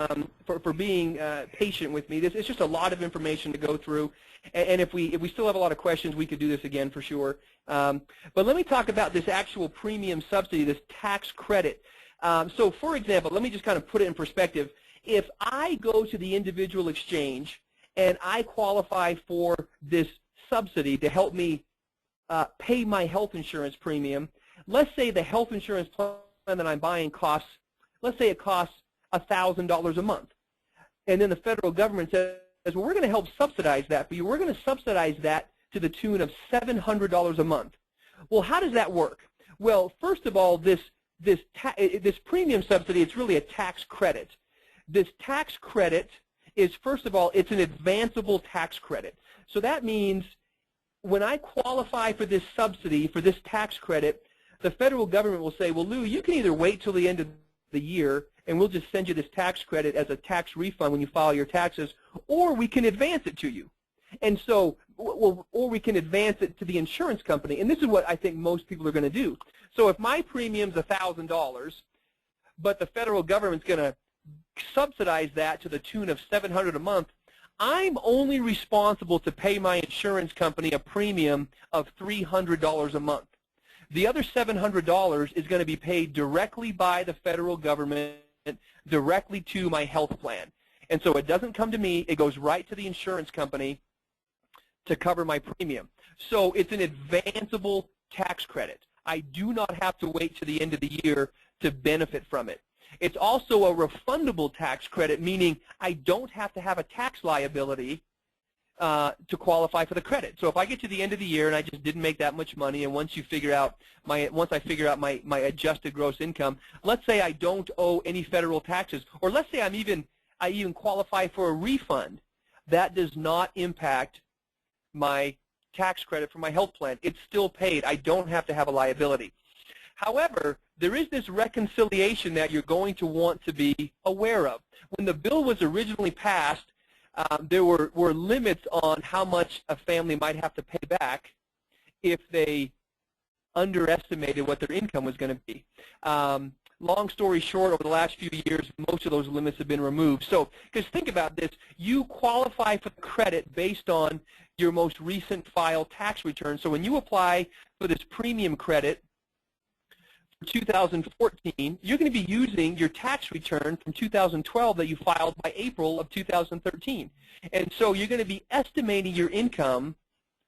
being patient with me. It's just a lot of information to go through, and if we still have a lot of questions, we could do this again for sure. But let me talk about this actual premium subsidy, this tax credit. So, for example, let me just kind of put it in perspective. If I go to the individual exchange and I qualify for this subsidy to help me pay my health insurance premium, let's say the health insurance plan that I'm buying costs, let's say it costs $1,000 a month. And then the federal government says, well, we're going to help subsidize that for you. We're going to subsidize that to the tune of $700 a month. Well, how does that work? Well, first of all, this premium subsidy, it's really a tax credit. This tax credit is, first of all, it's an advanceable tax credit. So that means when I qualify for this subsidy, for this tax credit, the federal government will say, well, Lou, you can either wait till the end of the year and we'll just send you this tax credit as a tax refund when you file your taxes, or we can advance it to you. And so, or we can advance it to the insurance company. And this is what I think most people are going to do. So if my premium's $1,000, but the federal government's going to subsidize that to the tune of $700 a month, I'm only responsible to pay my insurance company a premium of $300 a month. The other $700 is going to be paid directly by the federal government, directly to my health plan. And so it doesn't come to me, it goes right to the insurance company to cover my premium. So it's an advanceable tax credit. I do not have to wait to the end of the year to benefit from it. It's also a refundable tax credit, meaning I don't have to have a tax liability to qualify for the credit. So if I get to the end of the year and I just didn't make that much money, and once I figure out my adjusted gross income, let's say I don't owe any federal taxes, or let's say I even qualify for a refund, that does not impact my tax credit for my health plan. It's still paid. I don't have to have a liability. However, there is this reconciliation that you're going to want to be aware of. When the bill was originally passed, there were limits on how much a family might have to pay back if they underestimated what their income was going to be. Long story short, over the last few years, most of those limits have been removed. So, because think about this, you qualify for the credit based on your most recent filed tax return. So when you apply for this premium credit for 2014, you're going to be using your tax return from 2012 that you filed by April of 2013. And so you're going to be estimating your income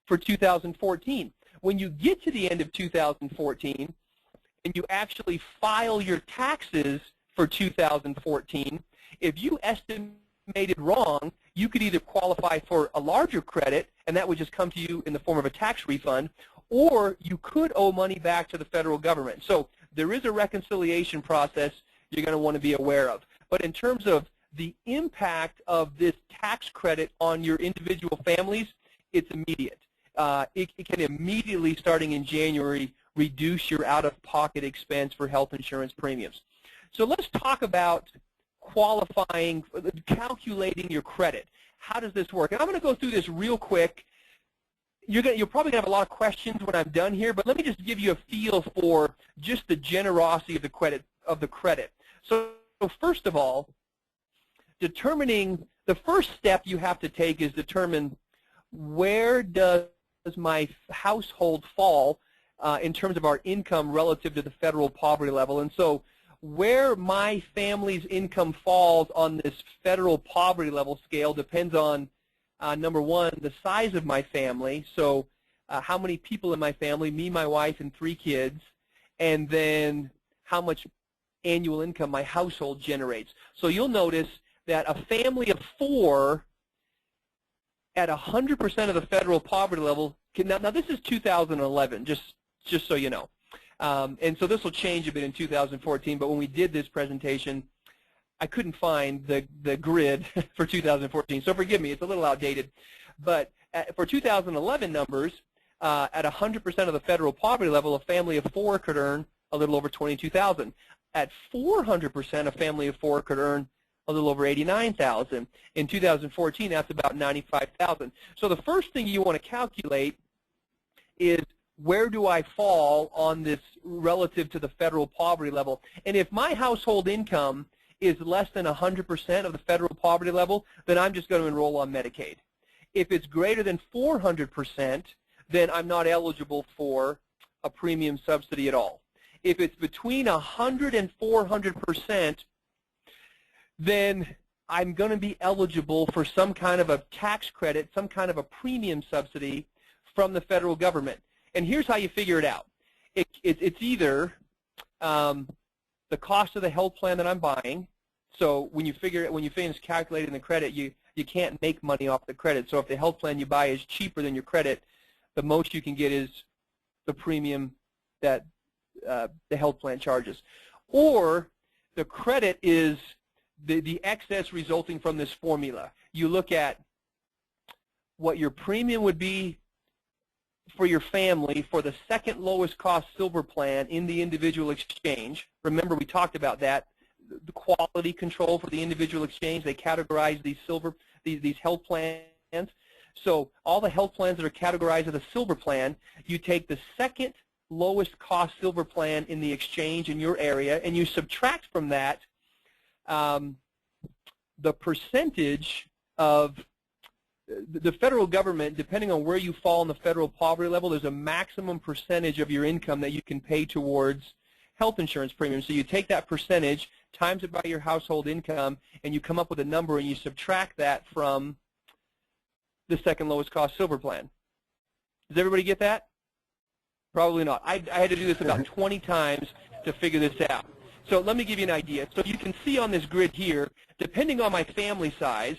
for 2014. When you get to the end of 2014, and you actually file your taxes for 2014, if you estimated wrong, you could either qualify for a larger credit, and that would just come to you in the form of a tax refund, or you could owe money back to the federal government. So there is a reconciliation process you're going to want to be aware of. But in terms of the impact of this tax credit on your individual families, it's immediate. It can immediately, starting in January, reduce your out-of-pocket expense for health insurance premiums. So let's talk about qualifying, calculating your credit. How does this work? And I'm going to go through this real quick. You're probably going to have a lot of questions when I'm done here, but let me just give you a feel for just the generosity of the credit. So first of all, determining the first step you have to take is determine where does my household fall in terms of our income relative to the federal poverty level. And so where my family's income falls on this federal poverty level scale depends on, number one, the size of my family, so how many people in my family, me, my wife, and 3 kids, and then how much annual income my household generates. So you'll notice that a family of 4 at 100% of the federal poverty level, now this is 2011, just so you know. And so this will change a bit in 2014, but when we did this presentation, I couldn't find the grid for 2014, so forgive me, it's a little outdated. But for 2011 numbers, at 100% of the federal poverty level, a family of 4 could earn a little over $22,000. At 400%, a family of 4 could earn a little over $89,000. In 2014, that's about $95,000. So the first thing you want to calculate is, where do I fall on this relative to the federal poverty level? And if my household income is less than 100% of the federal poverty level, then I'm just going to enroll on Medicaid. If it's greater than 400%, then I'm not eligible for a premium subsidy at all. If it's between 100 and 400%, then I'm going to be eligible for some kind of a tax credit, some kind of a premium subsidy from the federal government. And here's how you figure it out. It's either the cost of the health plan that I'm buying. So when you finish calculating the credit, you can't make money off the credit. So if the health plan you buy is cheaper than your credit, the most you can get is the premium that the health plan charges. Or the credit is the excess resulting from this formula. You look at what your premium would be for your family for the second lowest cost silver plan in the individual exchange. Remember, we talked about that. The quality control for the individual exchange, they categorize these health plans. So all the health plans that are categorized as a silver plan, you take the second lowest cost silver plan in the exchange in your area, and you subtract from that the percentage of the federal government. Depending on where you fall in the federal poverty level, there's a maximum percentage of your income that you can pay towards health insurance premiums. So you take that percentage, times it by your household income, and you come up with a number, and you subtract that from the second lowest cost silver plan. Does everybody get that? Probably not. I had to do this about 20 times to figure this out. So let me give you an idea. So you can see on this grid here, depending on my family size,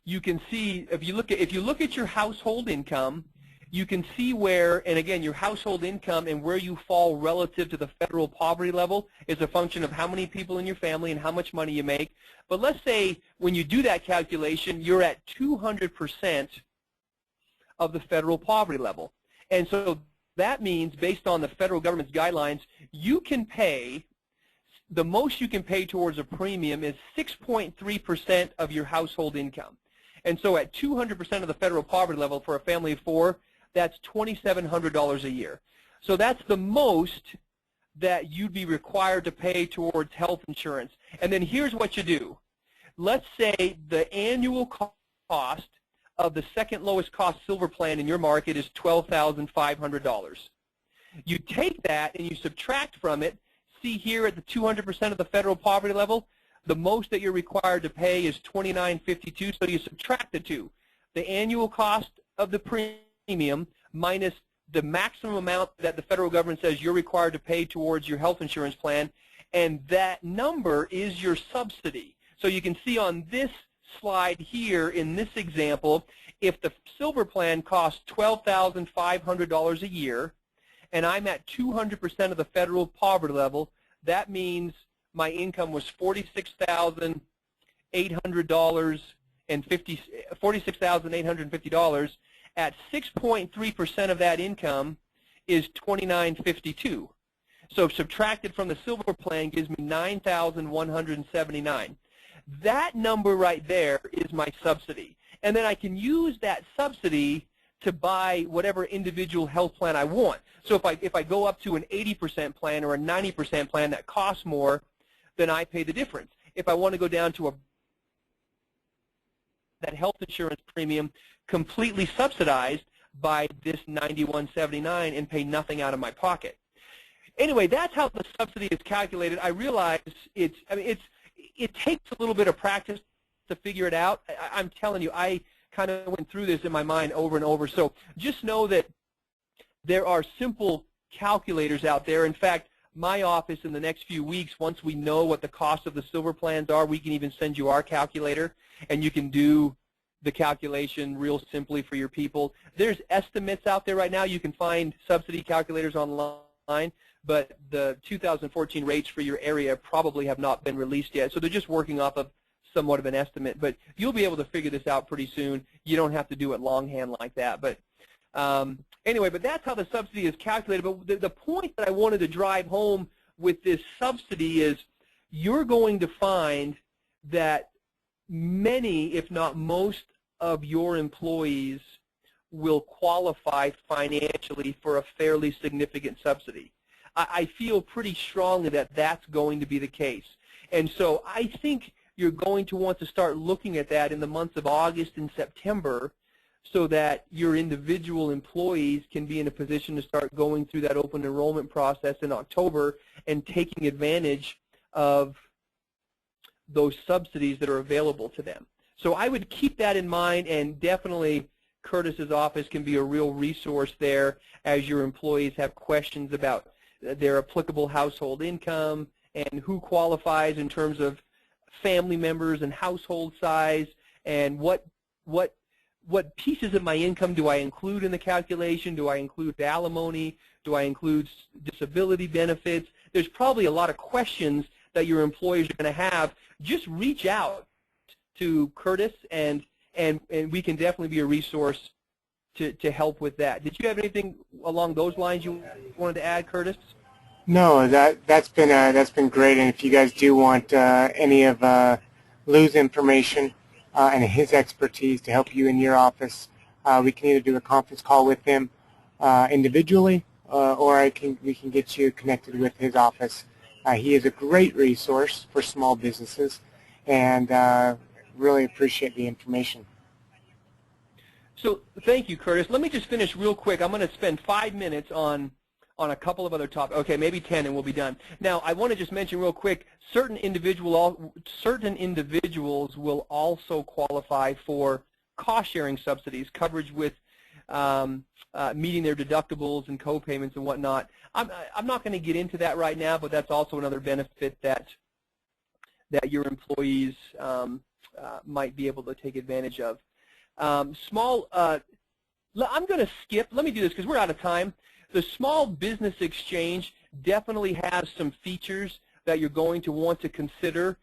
you can see if you look at your household income, you can see where, and again, your household income and where you fall relative to the federal poverty level is a function of how many people in your family and how much money you make. But let's say when you do that calculation, you're at 200% of the federal poverty level. And so that means, based on the federal government's guidelines, you can pay, the most you can pay towards a premium is 6.3% of your household income. And so at 200% of the federal poverty level for a family of four, that's $2,700 a year. So that's the most that you'd be required to pay towards health insurance. And then here's what you do. Let's say the annual cost of the second lowest cost silver plan in your market is $12,500. You take that and you subtract from it. See here at the 200% of the federal poverty level, the most that you're required to pay is $2,952. So you subtract the two. The annual cost of the premium minus the maximum amount that the federal government says you're required to pay towards your health insurance plan, and that number is your subsidy. So you can see on this slide here in this example, if the silver plan costs $12,500 a year and I'm at 200% of the federal poverty level, that means my income was $46,850. At 6.3% of that income is $2,952. So subtracted from the silver plan gives me $9,179. That number right there is my subsidy. And then I can use that subsidy to buy whatever individual health plan I want. So if I go up to an 80% plan or a 90% plan that costs more, then I pay the difference. If I want to go down to that health insurance premium completely subsidized by this $91.79 and pay nothing out of my pocket. Anyway, that's how the subsidy is calculated. I realize it takes a little bit of practice to figure it out. I'm telling you, I kind of went through this in my mind over and over. So just know that there are simple calculators out there. In fact, my office in the next few weeks, once we know what the cost of the silver plans are, we can even send you our calculator, and you can do the calculation real simply for your people. There's estimates out there right now. You can find subsidy calculators online, but the 2014 rates for your area probably have not been released yet. So they're just working off of somewhat of an estimate. But you'll be able to figure this out pretty soon. You don't have to do it longhand like that. But anyway, but that's how the subsidy is calculated. But the point that I wanted to drive home with this subsidy is you're going to find that many, if not most, of your employees will qualify financially for a fairly significant subsidy. I feel pretty strongly that that's going to be the case. And so I think you're going to want to start looking at that in the months of August and September so that your individual employees can be in a position to start going through that open enrollment process in October and taking advantage of those subsidies that are available to them. So I would keep that in mind, and definitely Curtis's office can be a real resource there as your employees have questions about their applicable household income and who qualifies in terms of family members and household size, and what pieces of my income do I include in the calculation? Do I include alimony? Do I include disability benefits? There's probably a lot of questions that your employees are going to have, just reach out to Curtis, and we can definitely be a resource to help with that. Did you have anything along those lines you wanted to add, Curtis? No, that's been great. And if you guys do want any of Lou's information and his expertise to help you in your office, we can either do a conference call with him individually, or we can get you connected with his office. He is a great resource for small businesses, and really appreciate the information. So thank you, Curtis. Let me just finish real quick. I'm going to spend 5 minutes on a couple of other topics. Okay, maybe 10, and we'll be done. Now, I want to just mention real quick, certain individuals will also qualify for cost-sharing subsidies, coverage with meeting their deductibles and co-payments and whatnot. I'm not going to get into that right now, but that's also another benefit that your employees might be able to take advantage of. I'm going to skip. Let me do this because we're out of time. The Small Business Exchange definitely has some features that you're going to want to consider.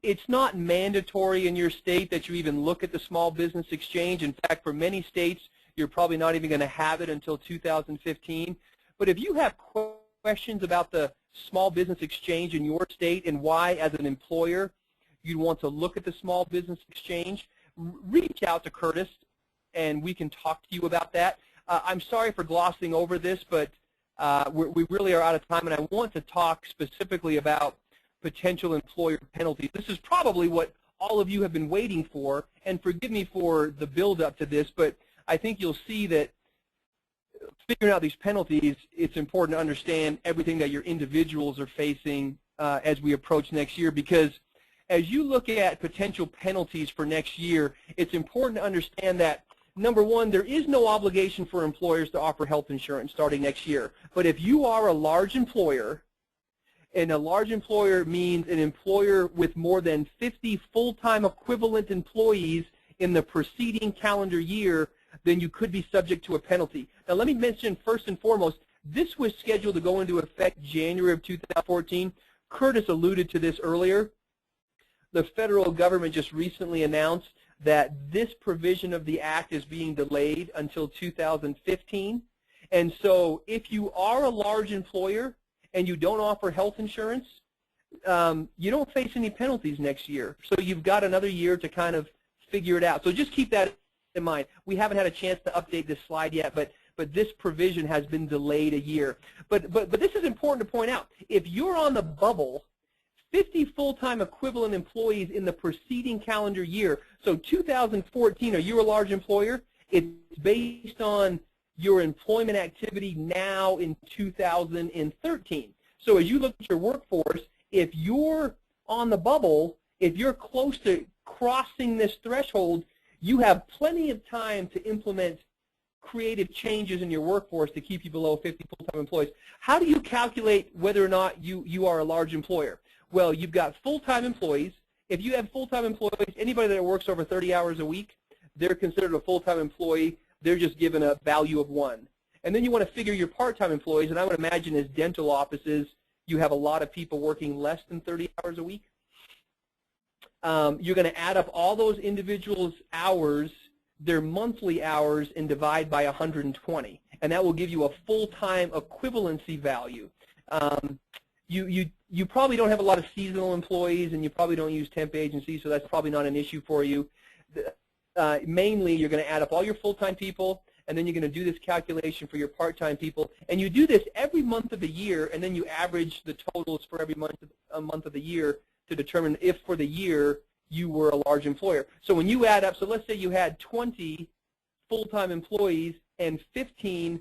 It's not mandatory in your state that you even look at the Small Business Exchange. In fact, for many states, you're probably not even going to have it until 2015. But if you have questions about the Small Business Exchange in your state and why, as an employer, you'd want to look at the Small Business Exchange, reach out to Curtis, and we can talk to you about that. I'm sorry for glossing over this, but we really are out of time, and I want to talk specifically about potential employer penalties. This is probably what all of you have been waiting for, and forgive me for the build-up to this, but I think you'll see that figuring out these penalties, it's important to understand everything that your individuals are facing as we approach next year, because as you look at potential penalties for next year, it's important to understand that, number one, there is no obligation for employers to offer health insurance starting next year. But if you are a large employer, and a large employer means an employer with more than 50 full-time equivalent employees in the preceding calendar year, then you could be subject to a penalty. Now, let me mention first and foremost, this was scheduled to go into effect January of 2014. Curtis alluded to this earlier. The federal government just recently announced that this provision of the Act is being delayed until 2015. And so if you are a large employer and you don't offer health insurance, you don't face any penalties next year. So you've got another year to kind of figure it out. So just keep that in mind. We haven't had a chance to update this slide yet, but this provision has been delayed a year. But this is important to point out. If you're on the bubble, 50 full-time equivalent employees in the preceding calendar year, so 2014, are you a large employer? It's based on your employment activity now in 2013. So as you look at your workforce, if you're on the bubble, if you're close to crossing this threshold, you have plenty of time to implement creative changes in your workforce to keep you below 50 full-time employees. How do you calculate whether or not you are a large employer? Well, you've got full-time employees. If you have full-time employees, anybody that works over 30 hours a week, they're considered a full-time employee. They're just given a value of 1. And then you want to figure your part-time employees, and I would imagine as dental offices, you have a lot of people working less than 30 hours a week. You're going to add up all those individuals' hours, their monthly hours, and divide by 120. And that will give you a full-time equivalency value. You probably don't have a lot of seasonal employees, and you probably don't use temp agencies, so that's probably not an issue for you. Mainly, you're going to add up all your full-time people, and then you're going to do this calculation for your part-time people. And you do this every month of the year, and then you average the totals for every month of the year to determine if for the year you were a large employer. So when you add up, so let's say you had 20 full-time employees and 15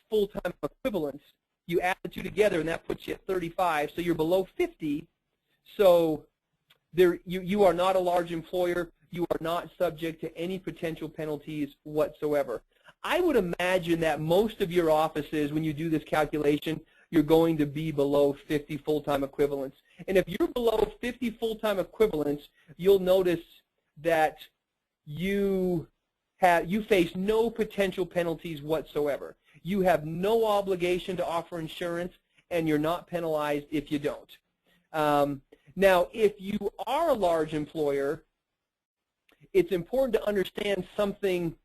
full-time equivalents, you add the two together, and that puts you at 35. So you're below 50. So you are not a large employer. You are not subject to any potential penalties whatsoever. I would imagine that most of your offices, when you do this calculation, you're going to be below 50 full-time equivalents. And if you're below 50 full-time equivalents, you'll notice that you face no potential penalties whatsoever. You have no obligation to offer insurance, and you're not penalized if you don't. Now, if you are a large employer, it's important to understand something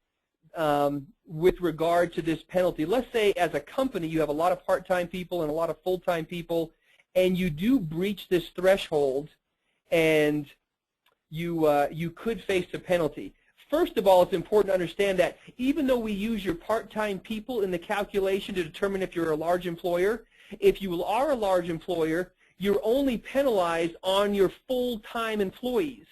with regard to this penalty. Let's say as a company you have a lot of part-time people and a lot of full-time people, and you do breach this threshold, and you could face a penalty. First of all, it's important to understand that even though we use your part-time people in the calculation to determine if you're a large employer, if you are a large employer, you're only penalized on your full-time employees.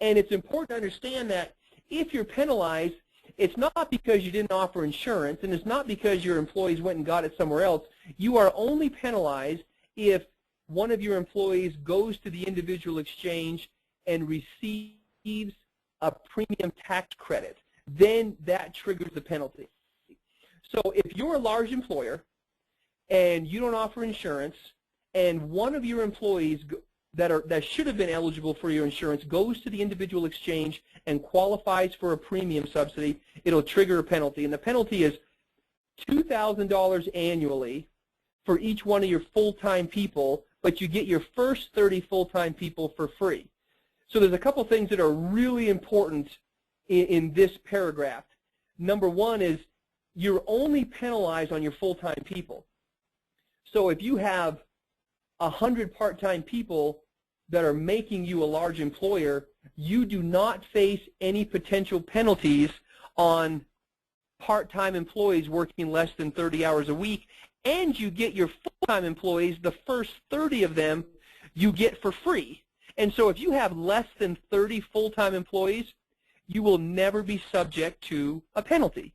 And it's important to understand that if you're penalized, it's not because you didn't offer insurance, and it's not because your employees went and got it somewhere else. You are only penalized if one of your employees goes to the individual exchange and receives a premium tax credit. Then that triggers the penalty. So if you're a large employer and you don't offer insurance, and one of your employees that should have been eligible for your insurance goes to the individual exchange and qualifies for a premium subsidy, it'll trigger a penalty. And the penalty is $2,000 annually for each one of your full-time people, but you get your first 30 full-time people for free. So there's a couple things that are really important in this paragraph. Number one is you're only penalized on your full-time people. So if you have 100 part-time people that are making you a large employer, you do not face any potential penalties on part-time employees working less than 30 hours a week, and you get your full-time employees, the first 30 of them, you get for free. And so if you have less than 30 full-time employees, you will never be subject to a penalty.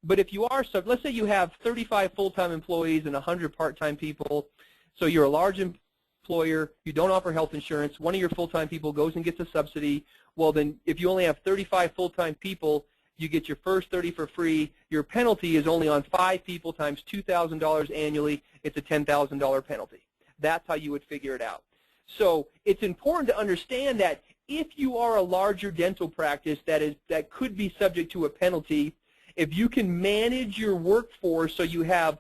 But if you are, let's say you have 35 full-time employees and 100 part-time people, so you're a large employer, you don't offer health insurance, one of your full-time people goes and gets a subsidy, well then if you only have 35 full-time people, you get your first 30 for free. Your penalty is only on 5 people times $2,000 annually. It's a $10,000 penalty. That's how you would figure it out. So it's important to understand that if you are a larger dental practice that could be subject to a penalty, if you can manage your workforce so you have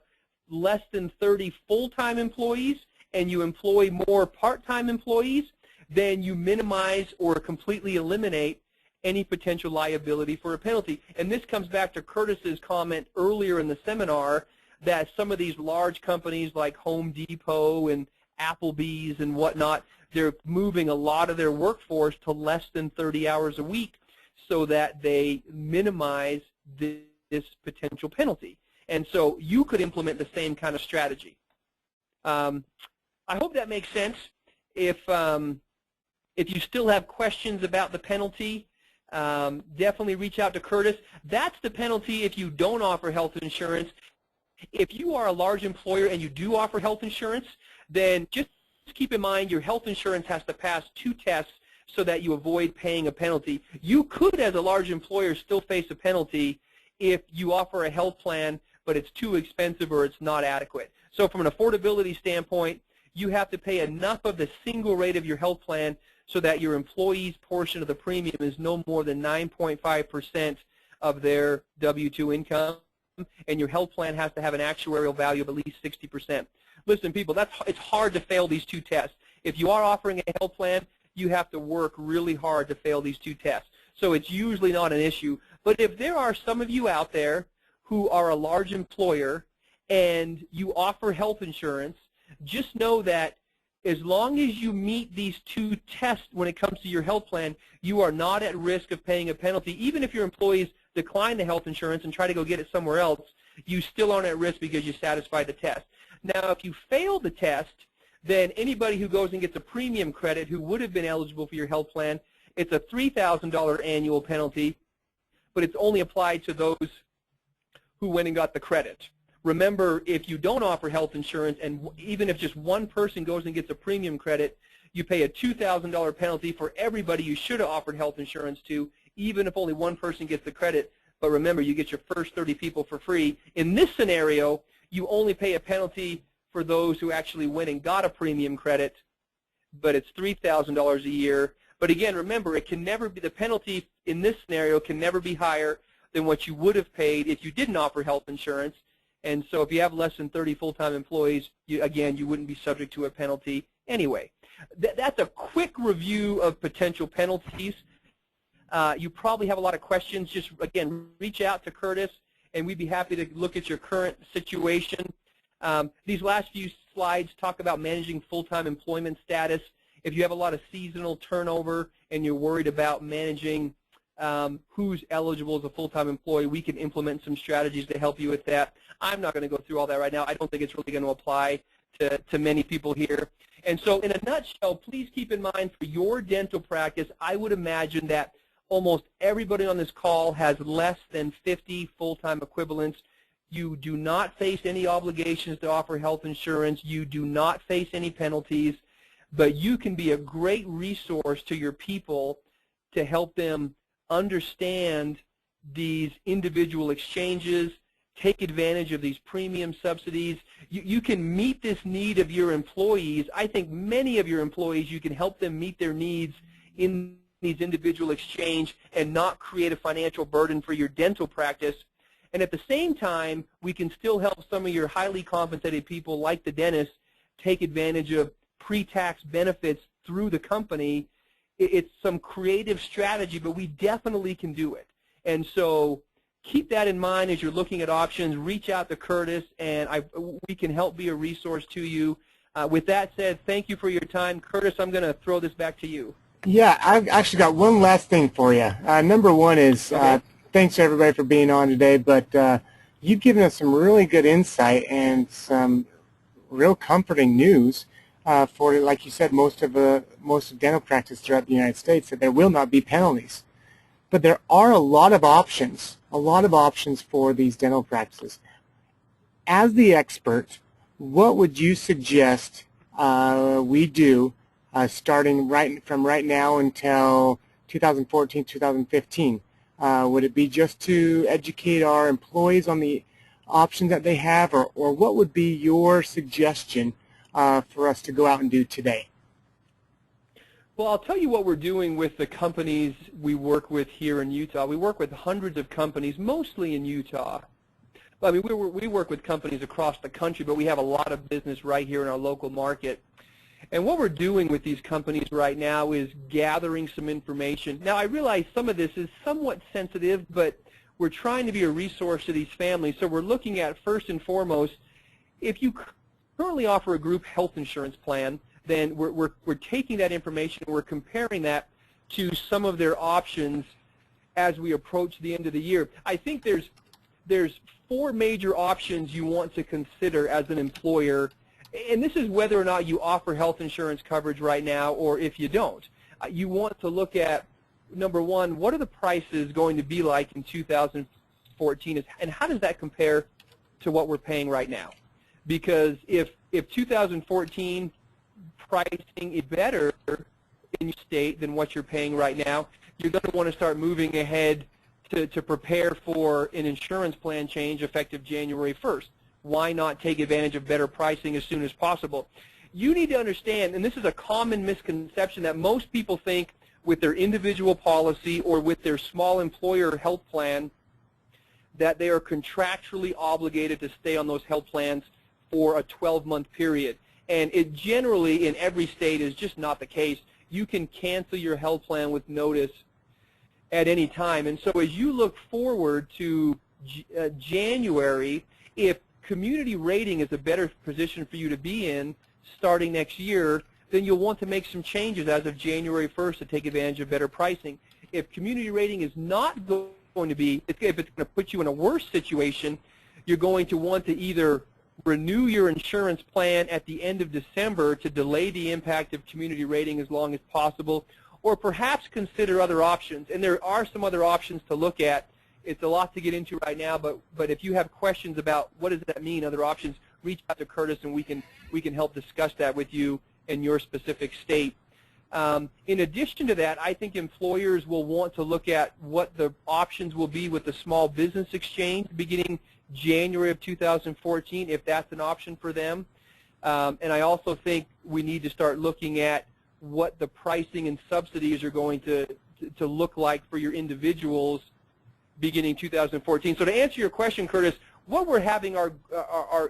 less than 30 full-time employees and you employ more part-time employees, then you minimize or completely eliminate any potential liability for a penalty. And this comes back to Curtis's comment earlier in the seminar that some of these large companies like Home Depot and Applebee's and whatnot, they're moving a lot of their workforce to less than 30 hours a week so that they minimize this potential penalty. And so you could implement the same kind of strategy. I hope that makes sense. If you still have questions about the penalty, definitely reach out to Curtis. That's the penalty if you don't offer health insurance. If you are a large employer and you do offer health insurance, then just keep in mind your health insurance has to pass 2 tests so that you avoid paying a penalty. You could, as a large employer, still face a penalty if you offer a health plan but it's too expensive or it's not adequate. So from an affordability standpoint, you have to pay enough of the single rate of your health plan so that your employee's portion of the premium is no more than 9.5% of their W-2 income, and your health plan has to have an actuarial value of at least 60%. Listen, people, it's hard to fail these 2 tests. If you are offering a health plan, you have to work really hard to fail these 2 tests. So it's usually not an issue. But if there are some of you out there who are a large employer and you offer health insurance, just know that as long as you meet these 2 tests when it comes to your health plan, you are not at risk of paying a penalty. Even if your employees decline the health insurance and try to go get it somewhere else, you still aren't at risk because you satisfied the test. Now, if you fail the test, then anybody who goes and gets a premium credit who would have been eligible for your health plan, it's a $3,000 annual penalty, but it's only applied to those who went and got the credit. Remember, if you don't offer health insurance, and even if just one person goes and gets a premium credit, you pay a $2,000 penalty for everybody you should have offered health insurance to, even if only one person gets the credit. But remember, you get your first 30 people for free. In this scenario, you only pay a penalty for those who actually went and got a premium credit, but it's $3,000 a year. But again, remember, it can never be, the penalty in this scenario can never be higher than what you would have paid if you didn't offer health insurance. And so if you have less than 30 full-time employees, again, you wouldn't be subject to a penalty Anyway, that's a quick review of potential penalties. You probably have a lot of questions. Just, again, reach out to Curtis, and we'd be happy to look at your current situation. These last few slides talk about managing full-time employment status. If you have a lot of seasonal turnover and you're worried about managing who's eligible as a full-time employee, we can implement some strategies to help you with that. I'm not going to go through all that right now. I don't think it's really going to apply to many people here. And so in a nutshell, please keep in mind for your dental practice, I would imagine that almost everybody on this call has less than 50 full-time equivalents. You do not face any obligations to offer health insurance. You do not face any penalties, but you can be a great resource to your people to help them understand these individual exchanges, take advantage of these premium subsidies. You can meet this need of your employees. I think many of your employees, you can help them meet their needs in these individual exchange and not create a financial burden for your dental practice. And at the same time, we can still help some of your highly compensated people like the dentist take advantage of pre-tax benefits through the company. It's some creative strategy, but we definitely can do it. And so keep that in mind as you're looking at options. Reach out to Curtis, and we can help be a resource to you. With that said, thank you for your time. Curtis, I'm going to throw this back to you. Yeah, I've actually got one last thing for you. Number one is thanks everybody for being on today, but you've given us some really good insight and some real comforting news for, like you said, most of dental practice throughout the United States, that there will not be penalties. But there are a lot of options for these dental practices. As the expert, what would you suggest we do starting from right now until 2014, 2015? Would it be just to educate our employees on the options that they have, or what would be your suggestion for us to go out and do today? Well, I'll tell you what we're doing with the companies we work with here in Utah. We work with hundreds of companies, mostly in Utah. I mean, we work with companies across the country, but we have a lot of business right here in our local market. And what we're doing with these companies right now is gathering some information. Now, I realize some of this is somewhat sensitive, but we're trying to be a resource to these families. So we're looking at, first and foremost, if you currently offer a group health insurance plan, then we're taking that information and we're comparing that to some of their options as we approach the end of the year. I think there's 4 major options you want to consider as an employer, and this is whether or not you offer health insurance coverage right now or if you don't. You want to look at, number one, what are the prices going to be like in 2014, and how does that compare to what we're paying right now? Because if 2014 pricing is better in your state than what you're paying right now, you're going to want to start moving ahead to prepare for an insurance plan change effective January 1st. Why not take advantage of better pricing as soon as possible? You need to understand, and this is a common misconception, that most people think with their individual policy or with their small employer health plan that they are contractually obligated to stay on those health plans for a 12-month period. And it generally, in every state, is just not the case. You can cancel your health plan with notice at any time. And so as you look forward to January, if community rating is a better position for you to be in starting next year, then you'll want to make some changes as of January 1st to take advantage of better pricing. If community rating is not going to be, if it's going to put you in a worse situation, you're going to want to either renew your insurance plan at the end of December to delay the impact of community rating as long as possible, or perhaps consider other options. And there are some other options to look at. It's a lot to get into right now, but if you have questions about what does that mean, other options, reach out to Curtis and we can help discuss that with you in your specific state. In addition to that, I think employers will want to look at what the options will be with the small business exchange beginning January of 2014, if that's an option for them. And I also think we need to start looking at what the pricing and subsidies are going to look like for your individuals beginning 2014. So to answer your question, Curtis, what we're having our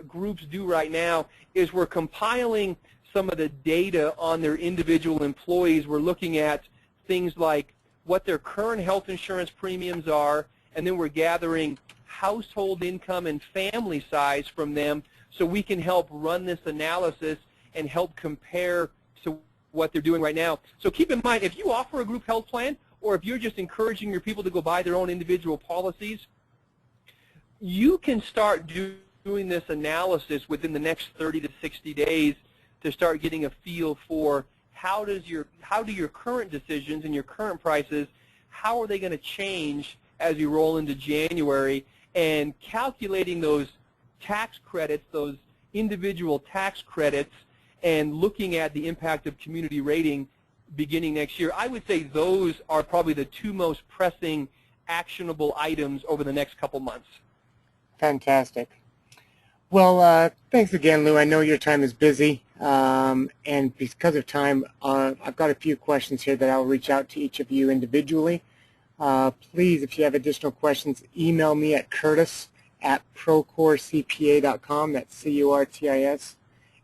groups do right now is we're compiling some of the data on their individual employees. We're looking at things like what their current health insurance premiums are, and then we're gathering household income and family size from them so we can help run this analysis and help compare to what they're doing right now. So keep in mind, if you offer a group health plan or if you're just encouraging your people to go buy their own individual policies, you can start doing this analysis within the next 30 to 60 days to start getting a feel for how do your current decisions and your current prices, how are they going to change as you roll into January, and calculating those tax credits, those individual tax credits, and looking at the impact of community rating beginning next year. I would say those are probably the two most pressing actionable items over the next couple months. Fantastic. Well, thanks again, Lou. I know your time is busy, and because of time, I've got a few questions here that I'll reach out to each of you individually. Please, if you have additional questions, email me at curtis@procorecpa.com. That's C-U-R-T-I-S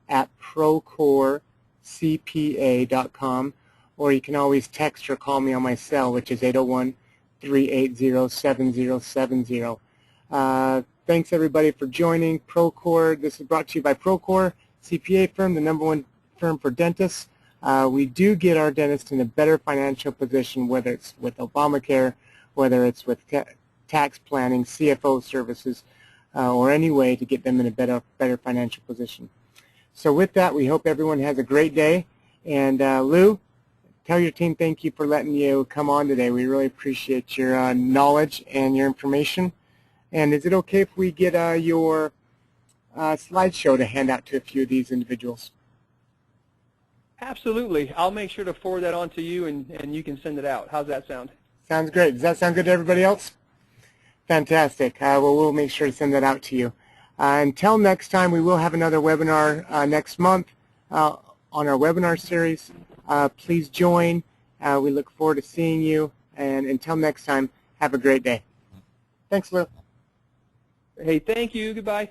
@procorecpa.com, or you can always text or call me on my cell, which is 801-380-7070. Thanks everybody for joining Procore. This is brought to you by Procore CPA firm, the #1 firm for dentists. We do get our dentists in a better financial position, whether it's with Obamacare, whether it's with tax planning, CFO services, or any way to get them in a better financial position. So with that, we hope everyone has a great day. And Lou, tell your team thank you for letting you come on today. We really appreciate your knowledge and your information. And is it okay if we get your slideshow to hand out to a few of these individuals? Absolutely. I'll make sure to forward that on to you, and you can send it out. How's that sound? Sounds great. Does that sound good to everybody else? Fantastic. Well, we'll make sure to send that out to you. Until next time, we will have another webinar next month on our webinar series. Please join. We look forward to seeing you. And until next time, have a great day. Thanks, Lou. Hey, thank you. Goodbye.